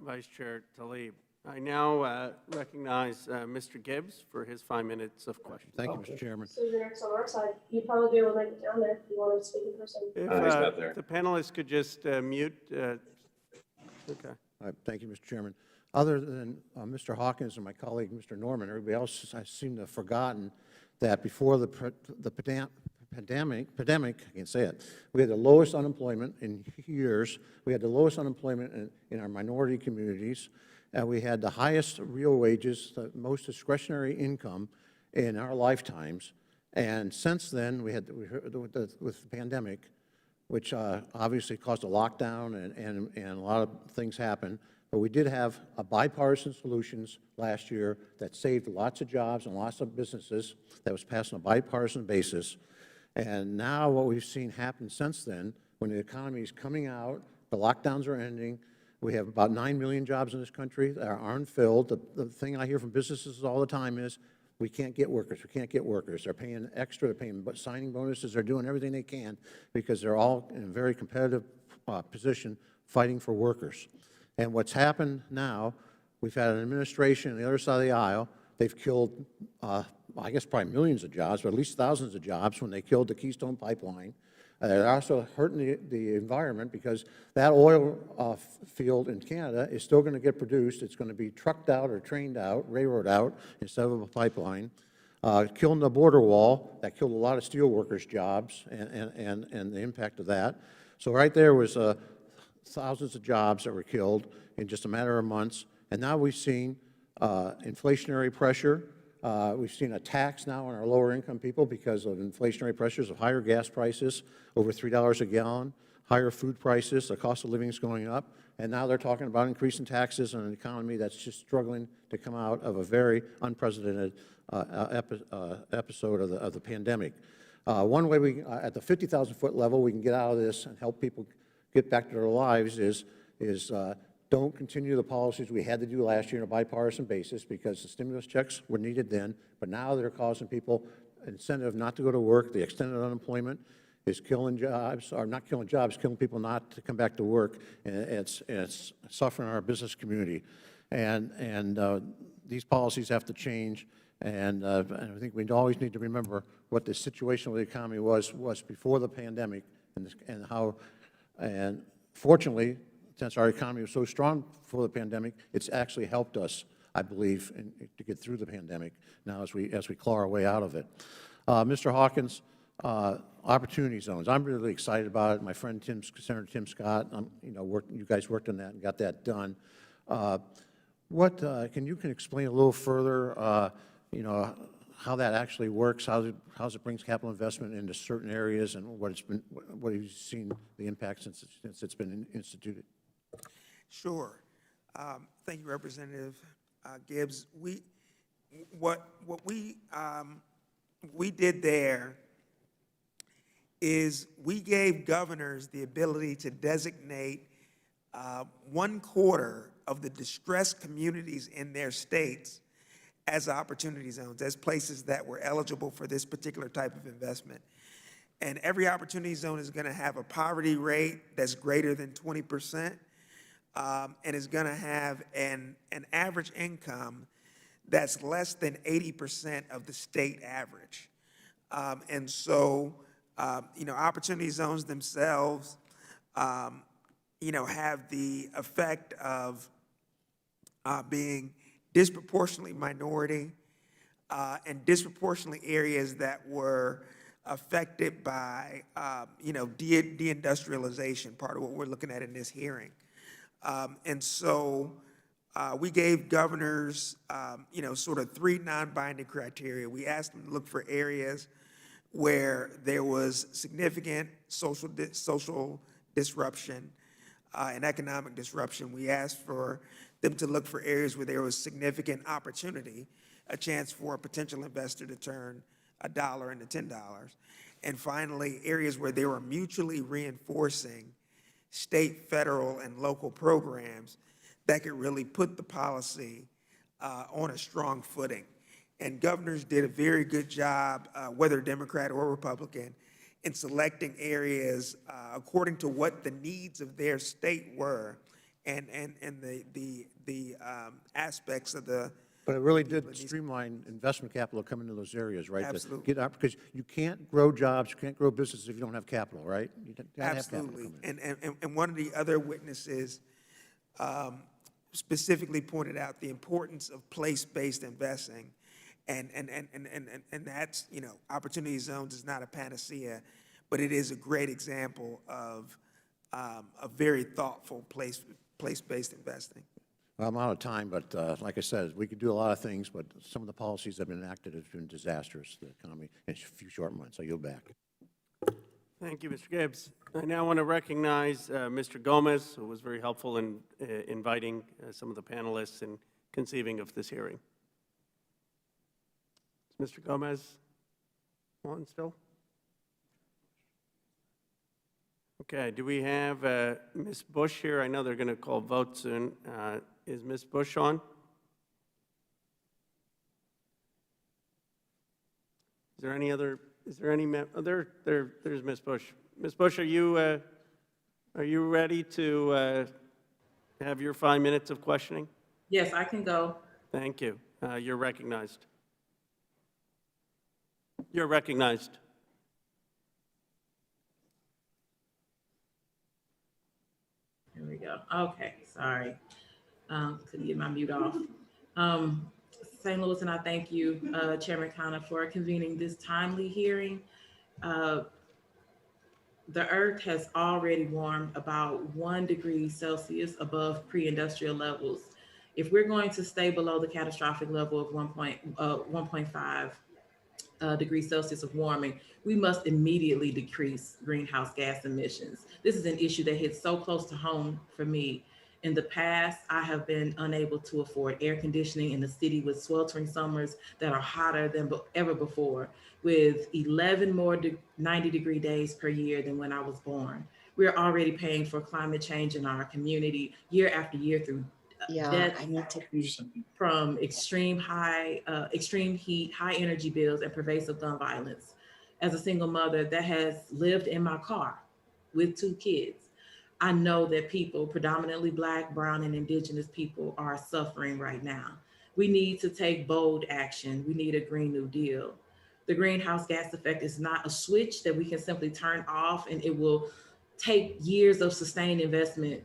Vice Chair Tlaib. I now recognize Mr. Gibbs for his 5 minutes of questions. Thank you, Mr. Chairman. So you're next on our side. You'd probably be able to make it down there if you wanted to speak in person. If he's not there. the panelists could just mute. Okay. All right, thank you, Mr. Chairman. Other than Mr. Hawkins and my colleague, Mr. Norman, everybody else I seem to have forgotten that before the pandemic, I can't say it, we had the lowest unemployment in years. We had the lowest unemployment in our minority communities. We had the highest real wages, the most discretionary income in our lifetimes. And since then, with the pandemic, which obviously caused a lockdown and a lot of things happened, but we did have a bipartisan solutions last year that saved lots of jobs and lots of businesses that was passed on a bipartisan basis. And now what we've seen happen since then, when the economy is coming out, the lockdowns are ending, we have about 9 million jobs in this country that are unfilled. The thing I hear from businesses all the time is, we can't get workers, we can't get workers. They're paying extra, they're paying signing bonuses, they're doing everything they can because they're all in a very competitive position fighting for workers. And what's happened now, we've had an administration on the other side of the aisle. They've killed, I guess probably millions of jobs, but at least thousands of jobs when they killed the Keystone Pipeline. They're also hurting the environment because that oil field in Canada is still going to get produced. It's going to be trucked out or trained out, railroad out instead of a pipeline. Killing the border wall, that killed a lot of steel workers' jobs and the impact of that. So right there was thousands of jobs that were killed in just a matter of months. And now we've seen inflationary pressure. We've seen a tax now on our lower income people because of inflationary pressures of higher gas prices, over $3 a gallon, higher food prices, the cost of living is going up, and now they're talking about increasing taxes on an economy that's just struggling to come out of a very unprecedented episode of the pandemic. One way we, at the 50,000-foot level, we can get out of this and help people get back to their lives is don't continue the policies we had to do last year on a bipartisan basis because the stimulus checks were needed then, but now they're causing people incentive not to go to work. The extended unemployment is killing jobs, or not killing jobs, killing people not to come back to work, and it's suffering our business community. And these policies have to change, and I think we always need to remember what the situation with the economy was before the pandemic, and how, and fortunately, since our economy was so strong before the pandemic, it's actually helped us, I believe, to get through the pandemic now as we claw our way out of it. Mr. Hawkins, opportunity zones. I'm really excited about it. My friend Senator Tim Scott, you guys worked on that and got that done. Can you explain a little further, how that actually works, how it brings capital investment into certain areas, and what have you seen the impact since it's been instituted? Sure. Thank you, Representative Gibbs. What we did there is we gave governors the ability to designate 1/4 of the distressed communities in their states as opportunity zones, as places that were eligible for this particular type of investment. And every opportunity zone is going to have a poverty rate that's greater than 20%, and is going to have an average income that's less than 80% of the state average. And so, opportunity zones themselves, have the effect of being disproportionately minority and disproportionately areas that were affected by, deindustrialization, part of what we're looking at in this hearing. And so We gave governors, sort of 3 non-binding criteria. We asked them to look for areas where there was significant social disruption and economic disruption. We asked for them to look for areas where there was significant opportunity, a chance for a potential investor to turn $1 into $10. And finally, areas where there were mutually reinforcing state, federal, and local programs that could really put the policy on a strong footing. And governors did a very good job, whether Democrat or Republican, in selecting areas according to what the needs of their state were and the aspects of the. But it really did streamline investment capital coming to those areas, right? Absolutely. Because you can't grow jobs, you can't grow businesses if you don't have capital, right? You gotta have capital Absolutely. come in. And one of the other witnesses specifically pointed out the importance of place-based investing. And that's, opportunity zones is not a panacea, but it is a great example of a very thoughtful place-based investing. Well, I'm out of time, but like I said, we could do a lot of things, but some of the policies that have been enacted have been disastrous to the economy in a few short months. I yield back. Thank you, Mr. Gibbs. I now want to recognize Mr. Gomez, who was very helpful in inviting some of the panelists and conceiving of this hearing. Is Mr. Gomez on still? Okay, do we have Ms. Bush here? I know they're going to call vote soon. Is Ms. Bush on? Is there any other, there's Ms. Bush. Ms. Bush, are you ready to have your 5 minutes of questioning? Yes, I can go. Thank you. You're recognized. You're recognized. Here we go. Okay, sorry. Couldn't get my mute off. St. Louis, and I thank you, Chairman Khanna, for convening this timely hearing. The Earth has already warmed about 1 degree Celsius above pre-industrial levels. If we're going to stay below the catastrophic level of 1.5 degrees Celsius of warming, we must immediately decrease greenhouse gas emissions. This is an issue that hits so close to home for me. In the past, I have been unable to afford air conditioning in a city with sweltering summers that are hotter than ever before, with 11 more 90-degree days per year than when I was born. We're already paying for climate change in our community year after year through death from extreme heat, high energy bills, and pervasive gun violence. As a single mother that has lived in my car with 2 kids, I know that people, predominantly Black, brown, and indigenous people, are suffering right now. We need to take bold action. We need a Green New Deal. The greenhouse gas effect is not a switch that we can simply turn off, and it will take years of sustained investment.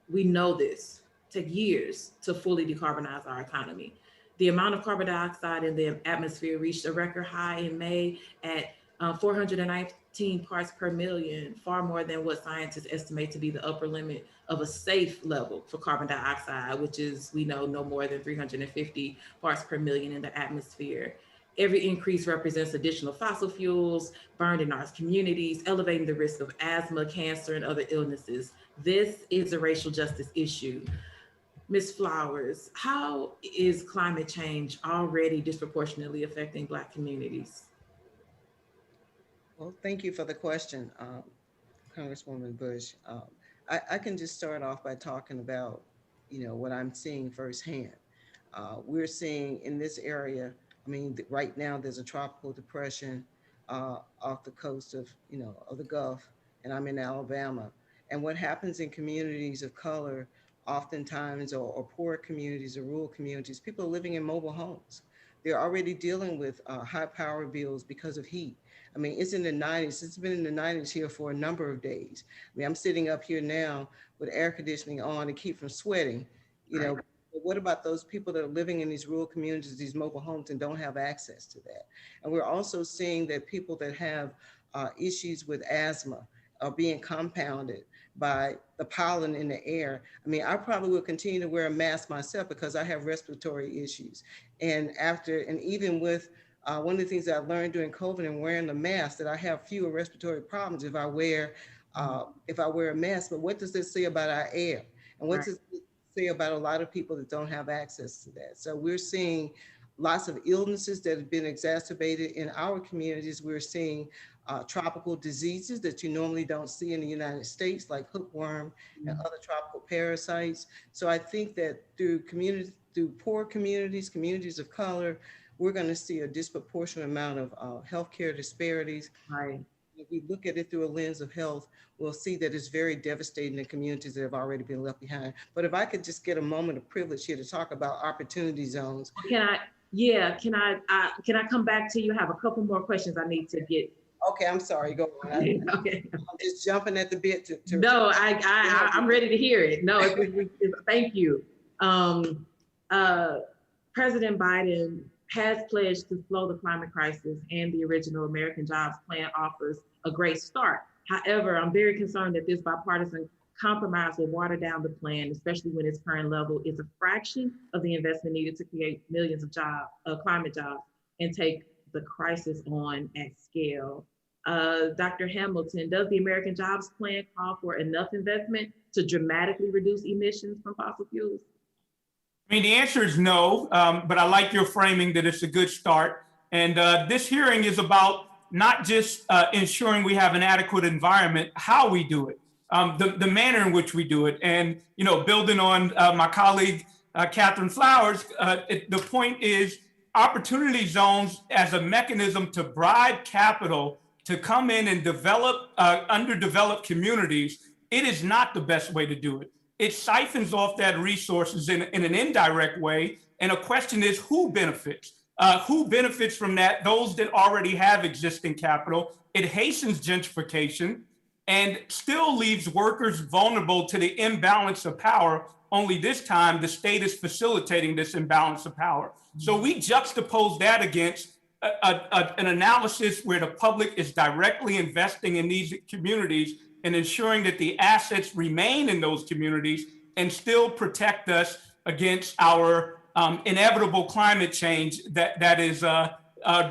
We know this. Take years to fully decarbonize our economy. The amount of carbon dioxide in the atmosphere reached a record high in May at 419 parts per million, far more than what scientists estimate to be the upper limit of a safe level for carbon dioxide, which is, we know, no more than 350 parts per million in the atmosphere. Every increase represents additional fossil fuels burned in our communities, elevating the risk of asthma, cancer, and other illnesses. This is a racial justice issue. Ms. Flowers, how is climate change already disproportionately affecting Black communities? Well, thank you for the question, Congresswoman Bush. I can just start off by talking about, what I'm seeing firsthand. We're seeing in this area, right now there's a tropical depression off the coast of the Gulf, and I'm in Alabama. And what happens in communities of color, oftentimes, or poor communities or rural communities, people are living in mobile homes. They're already dealing with high power bills because of heat. It's in the 90s. It's been in the 90s here for a number of days. I'm sitting up here now with air conditioning on to keep from sweating, But what about those people that are living in these rural communities, these mobile homes, and don't have access to that? And we're also seeing that people that have issues with asthma are being compounded by the pollen in the air. I mean, I probably will continue to wear a mask myself because I have respiratory issues. And even with one of the things that I learned during COVID and wearing the mask, that I have fewer respiratory problems if I wear a mask. But what does this say about our air? And what does it say about a lot of people that don't have access to that? So we're seeing lots of illnesses that have been exacerbated in our communities. We're seeing tropical diseases that you normally don't see in the United States, like hookworm and other tropical parasites. So I think that through poor communities, communities of color, we're going to see a disproportionate amount of healthcare disparities. Right. If we look at it through a lens of health, we'll see that it's very devastating in communities that have already been left behind. But if I could just get a moment of privilege here to talk about opportunity zones. Can I come back to you? I have a couple more questions I need to get. Okay, I'm sorry, go on. Okay. I'm just jumping at the bit to No, I'm ready to hear it. No, thank you. President Biden has pledged to slow the climate crisis, and the original American Jobs Plan offers a great start. However, I'm very concerned that this bipartisan compromise will water down the plan, especially when its current level is a fraction of the investment needed to create millions of climate jobs and take the crisis on at scale. Dr. Hamilton, does the American Jobs Plan call for enough investment to dramatically reduce emissions from fossil fuels? I mean, the answer is no, but I like your framing that it's a good start. And this hearing is about not just ensuring we have an adequate environment, how we do it, the manner in which we do it. And, building on my colleague, Catherine Flowers, the point is opportunity zones as a mechanism to bribe capital to come in and develop underdeveloped communities. It is not the best way to do it. It siphons off that resources in an indirect way. And a question is, who benefits? Who benefits from that? Those that already have existing capital. It hastens gentrification and still leaves workers vulnerable to the imbalance of power. Only this time, the state is facilitating this imbalance of power. So we juxtapose that against an analysis where the public is directly investing in these communities and ensuring that the assets remain in those communities and still protect us against our inevitable climate change that is the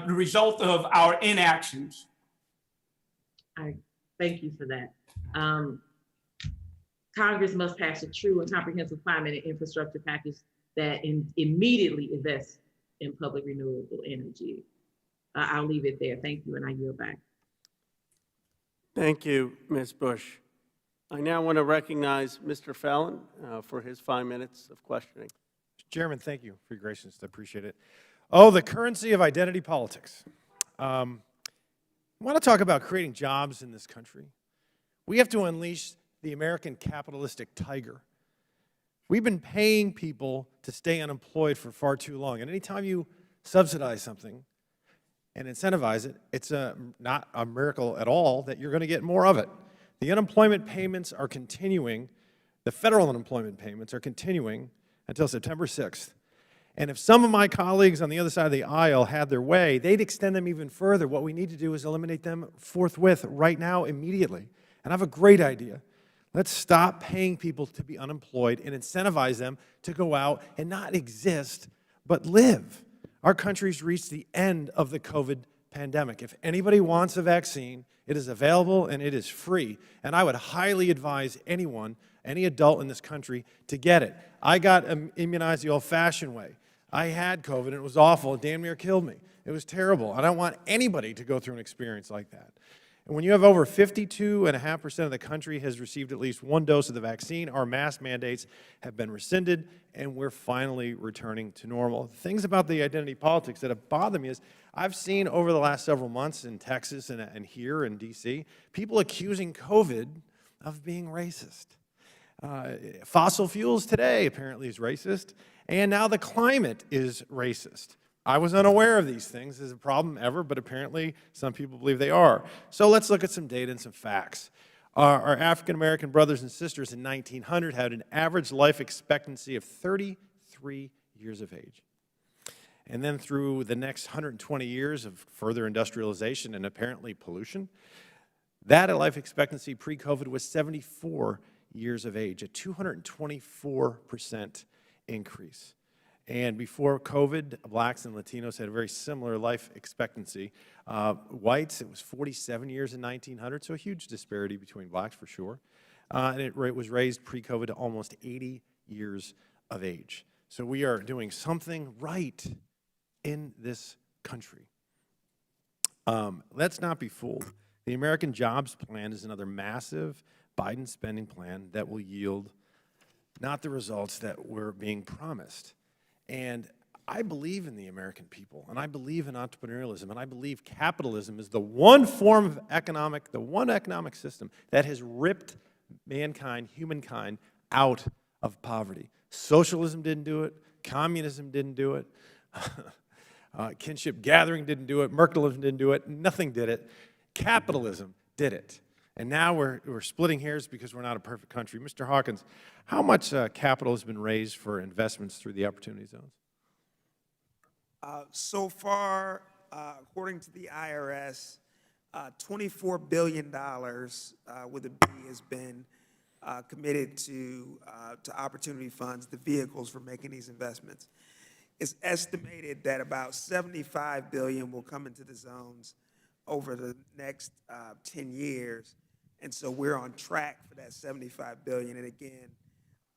result of our inactions. I thank you for that. Congress must pass a true and comprehensive climate and infrastructure package that immediately invests in public renewable energy. I'll leave it there. Thank you, and I yield back. Thank you, Ms. Bush. I now want to recognize Mr. Fallon for his 5 minutes of questioning. Mr. Chairman, thank you for your graciousness. I appreciate it. Oh, the currency of identity politics. I want to talk about creating jobs in this country. We have to unleash the American capitalistic tiger. We've been paying people to stay unemployed for far too long. And anytime you subsidize something and incentivize it, it's not a miracle at all that you're going to get more of it. The unemployment payments are continuing. The federal unemployment payments are continuing until September 6th. And if some of my colleagues on the other side of the aisle had their way, they'd extend them even further. What we need to do is eliminate them forthwith, right now, immediately. And I have a great idea. Let's stop paying people to be unemployed and incentivize them to go out and not exist, but live. Our country's reached the end of the COVID pandemic. If anybody wants a vaccine, it is available and it is free. And I would highly advise anyone, any adult in this country, to get it. I got immunized the old-fashioned way. I had COVID and it was awful. It damn near killed me. It was terrible. I don't want anybody to go through an experience like that. And when you have over 52.5% of the country has received at least one dose of the vaccine, our mask mandates have been rescinded, and we're finally returning to normal. The things about the identity politics that have bothered me is I've seen over the last several months in Texas and here in D.C., people accusing COVID of being racist. Fossil fuels today apparently is racist, and now the climate is racist. I was unaware of these things as a problem ever, but apparently some people believe they are. So let's look at some data and some facts. Our African-American brothers and sisters in 1900 had an average life expectancy of 33 years of age. And then through the next 120 years of further industrialization and apparently pollution, That life expectancy pre-COVID was 74 years of age, a 224% increase. And before COVID, Blacks and Latinos had a very similar life expectancy. Whites, it was 47 years in 1900, so a huge disparity between Blacks for sure. And it was raised pre-COVID to almost 80 years of age. So we are doing something right in this country. Let's not be fooled. The American Jobs Plan is another massive Biden spending plan that will yield not the results that were being promised. And I believe in the American people, and I believe in entrepreneurialism, and I believe capitalism is the one form of the one economic system that has ripped mankind, humankind, out of poverty. Socialism didn't do it. Communism didn't do it. Kinship gathering didn't do it. Mercantilism didn't do it. Nothing did it. Capitalism did it. And now we're splitting hairs because we're not a perfect country. Mr. Hawkins, how much capital has been raised for investments through the Opportunity Zones? So far, according to the IRS, $24 billion with a B has been committed to opportunity funds, the vehicles for making these investments. It's estimated that about $75 billion will come into the zones over the next 10 years. And so we're on track for that $75 billion. And again,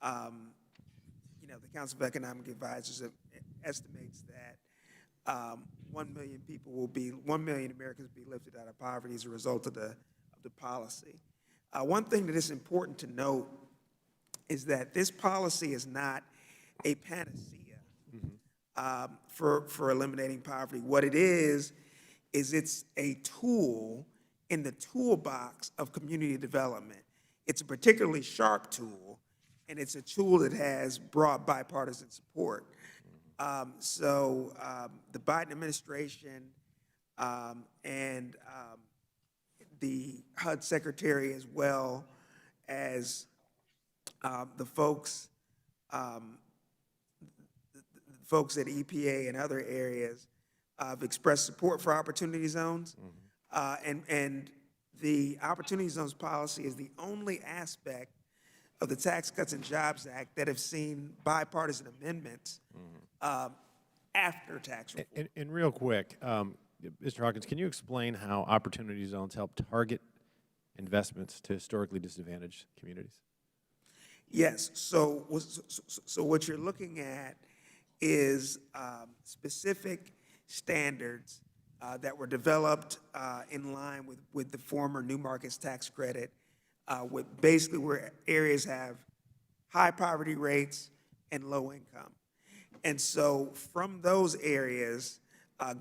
the Council of Economic Advisors estimates that 1 million Americans will be lifted out of poverty as a result of the policy. One thing that is important to note is that this policy is not a panacea for eliminating poverty. What it is it's a tool in the toolbox of community development. It's a particularly sharp tool, and it's a tool that has broad bipartisan support. So the Biden administration and the HUD secretary, as well as the folks at EPA and other areas, have expressed support for opportunity zones. And the Opportunity Zones policy is the only aspect of the Tax Cuts and Jobs Act that have seen bipartisan amendments after tax reform. And real quick, Mr. Hawkins, can you explain how Opportunity Zones help target investments to historically disadvantaged communities? Yes, so what you're looking at is specific standards that were developed in line with the former New Markets Tax Credit, basically where areas have high poverty rates and low income. And so from those areas,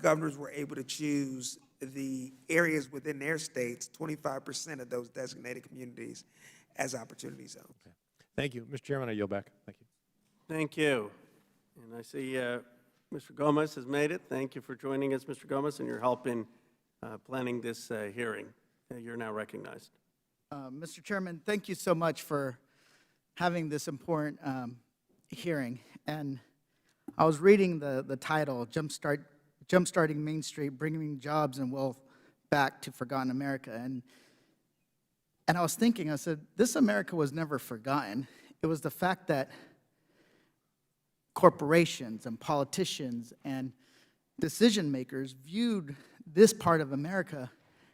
governors were able to choose the areas within their states, 25% of those designated communities, as opportunity zones. Okay. Thank you. Mr. Chairman, I yield back. Thank you. Thank you. And I see Mr. Gomez has made it. Thank you for joining us, Mr. Gomez, and your help in planning this hearing. You're now recognized. Mr. Chairman, thank you so much for having this important hearing. And I was reading the title, Jumpstarting Main Street, Bringing Jobs and Wealth Back to Forgotten America. And I was thinking, I said, this America was never forgotten. It was the fact that corporations and politicians and decision makers viewed this part of America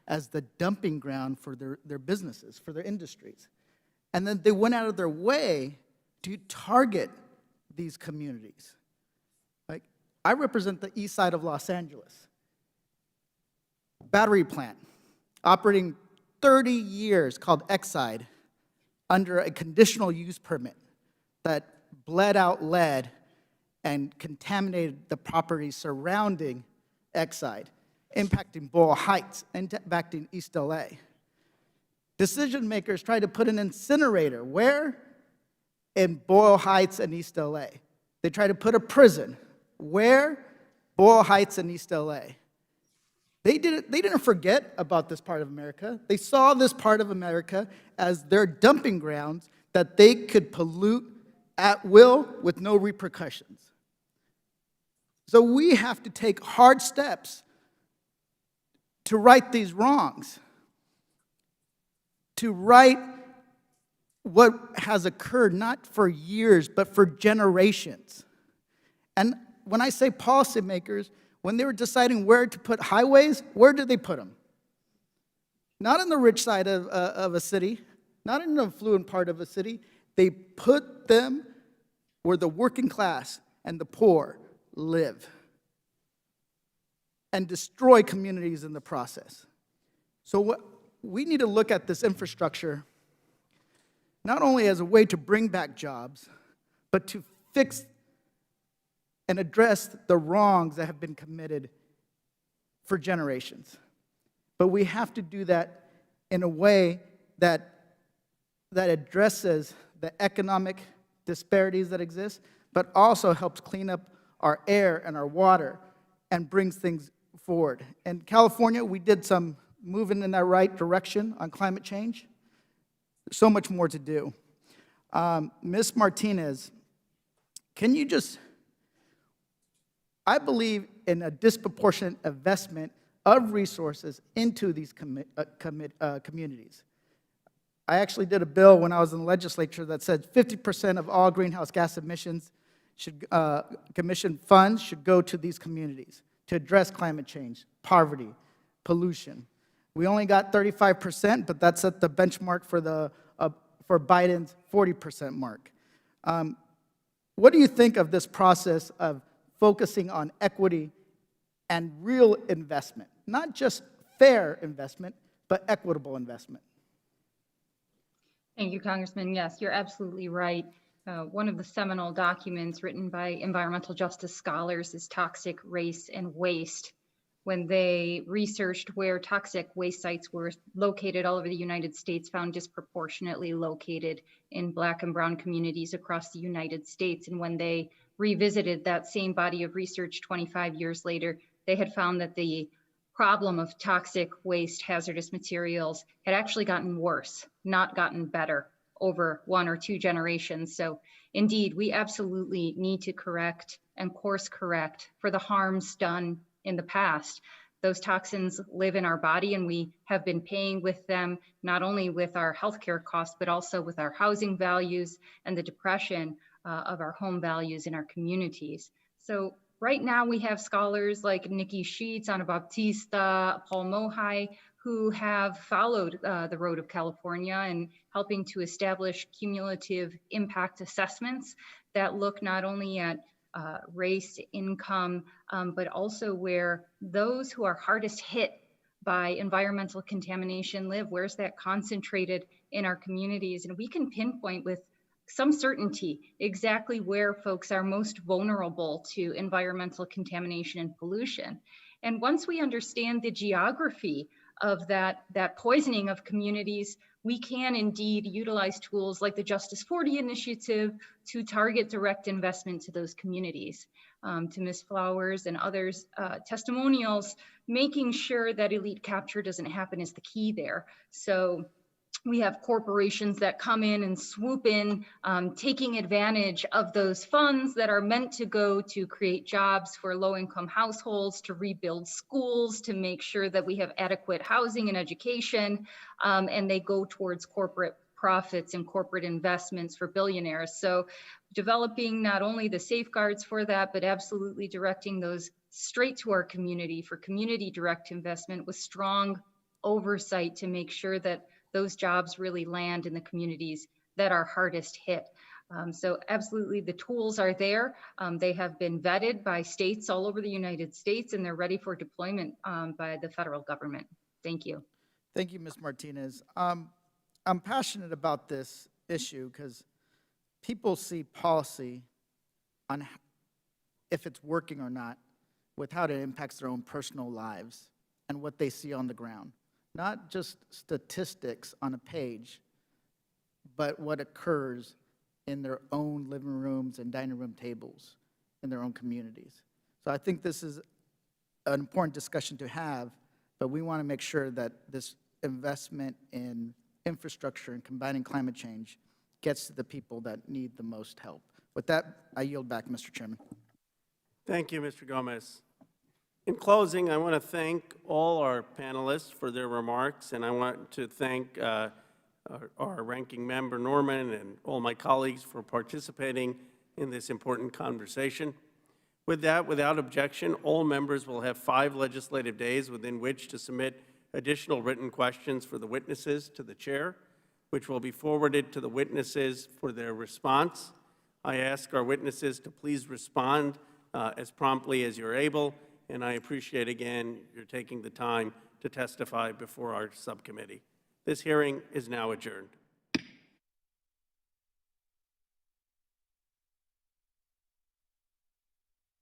as the dumping ground for their businesses, for their industries. And then they went out of their way to target these communities. Like, I represent the east side of Los Angeles. Battery plant, operating 30 years, called Exide, under a conditional use permit that bled out lead and contaminated the property surrounding Exide, impacting Boyle Heights, impacting East LA. Decision makers tried to put an incinerator. Where? In Boyle Heights and East LA. They tried to put a prison. Where? Boyle Heights and East LA. They didn't forget about this part of America. They saw this part of America as their dumping grounds that they could pollute at will with no repercussions. So we have to take hard steps to right these wrongs. to right what has occurred not for years, but for generations. And when I say policymakers, when they were deciding where to put highways, where did they put them? Not in the rich side of a city, not in the affluent part of a city. They put them where the working class and the poor live and destroy communities in the process. So we need to look at this infrastructure not only as a way to bring back jobs, but to fix and address the wrongs that have been committed for generations. But we have to do that in a way that addresses the economic disparities that exist, but also helps clean up our air and our water and brings things forward. In California, we did some moving in that right direction on climate change. So much more to do. Ms. Martinez, can you just, I believe in a disproportionate investment of resources into these communities. I actually did a bill when I was in the legislature that said 50% of all greenhouse gas emissions commission funds should go to these communities to address climate change, poverty, pollution. We only got 35%, but that's at the benchmark for Biden's 40% mark. What do you think of this process of focusing on equity and real investment? Not just fair investment, but equitable investment. Thank you, Congressman. Yes, you're absolutely right. One of the seminal documents written by environmental justice scholars is Toxic Race and Waste. When they researched where toxic waste sites were located all over the United States, found disproportionately located in Black and brown communities across the United States. And when they revisited that same body of research 25 years later, they had found that the problem of toxic waste, hazardous materials, had actually gotten worse, not gotten better over 1 or 2 generations. So indeed, we absolutely need to correct and course correct for the harms done in the past. Those toxins live in our body, and we have been paying with them, not only with our healthcare costs, but also with our housing values and the depression of our home values in our communities. So right now we have scholars like Nikki Sheets, Ana Baptista, Paul Mohai, who have followed the road of California and helping to establish cumulative impact assessments that look not only at race, income, but also where those who are hardest hit by environmental contamination live. Where's that concentrated in our communities? And we can pinpoint with some certainty exactly where folks are most vulnerable to environmental contamination and pollution. And once we understand the geography of that poisoning of communities, we can indeed utilize tools like the Justice 40 initiative to target direct investment to those communities. To Ms. Flowers and others' testimonials, making sure that elite capture doesn't happen is the key there. So we have corporations that come in and swoop in, taking advantage of those funds that are meant to go to create jobs for low-income households, to rebuild schools, to make sure that we have adequate housing and education, and they go towards corporate profits and corporate investments for billionaires. So developing not only the safeguards for that, but absolutely directing those straight to our community for community direct investment with strong oversight to make sure that those jobs really land in the communities that are hardest hit. So absolutely the tools are there. They have been vetted by states all over the United States, and they're ready for deployment by the federal government. Thank you. Thank you, Ms. Martinez. I'm passionate about this issue because people see policy on if it's working or not with how it impacts their own personal lives and what they see on the ground. Not just statistics on a page, but what occurs in their own living rooms and dining room tables in their own communities. So I think this is an important discussion to have, but we want to make sure that this investment in infrastructure and combating climate change gets to the people that need the most help. With that, I yield back, Mr. Chairman. Thank you, Mr. Gomez. In closing, I want to thank all our panelists for their remarks, and I want to thank our ranking member Norman and all my colleagues for participating in this important conversation. With that, without objection, all members will have 5 legislative days within which to submit additional written questions for the witnesses to the chair, which will be forwarded to the witnesses for their response. I ask our witnesses to please respond as promptly as you're able, and I appreciate again your taking the time to testify before our subcommittee. This hearing is now adjourned.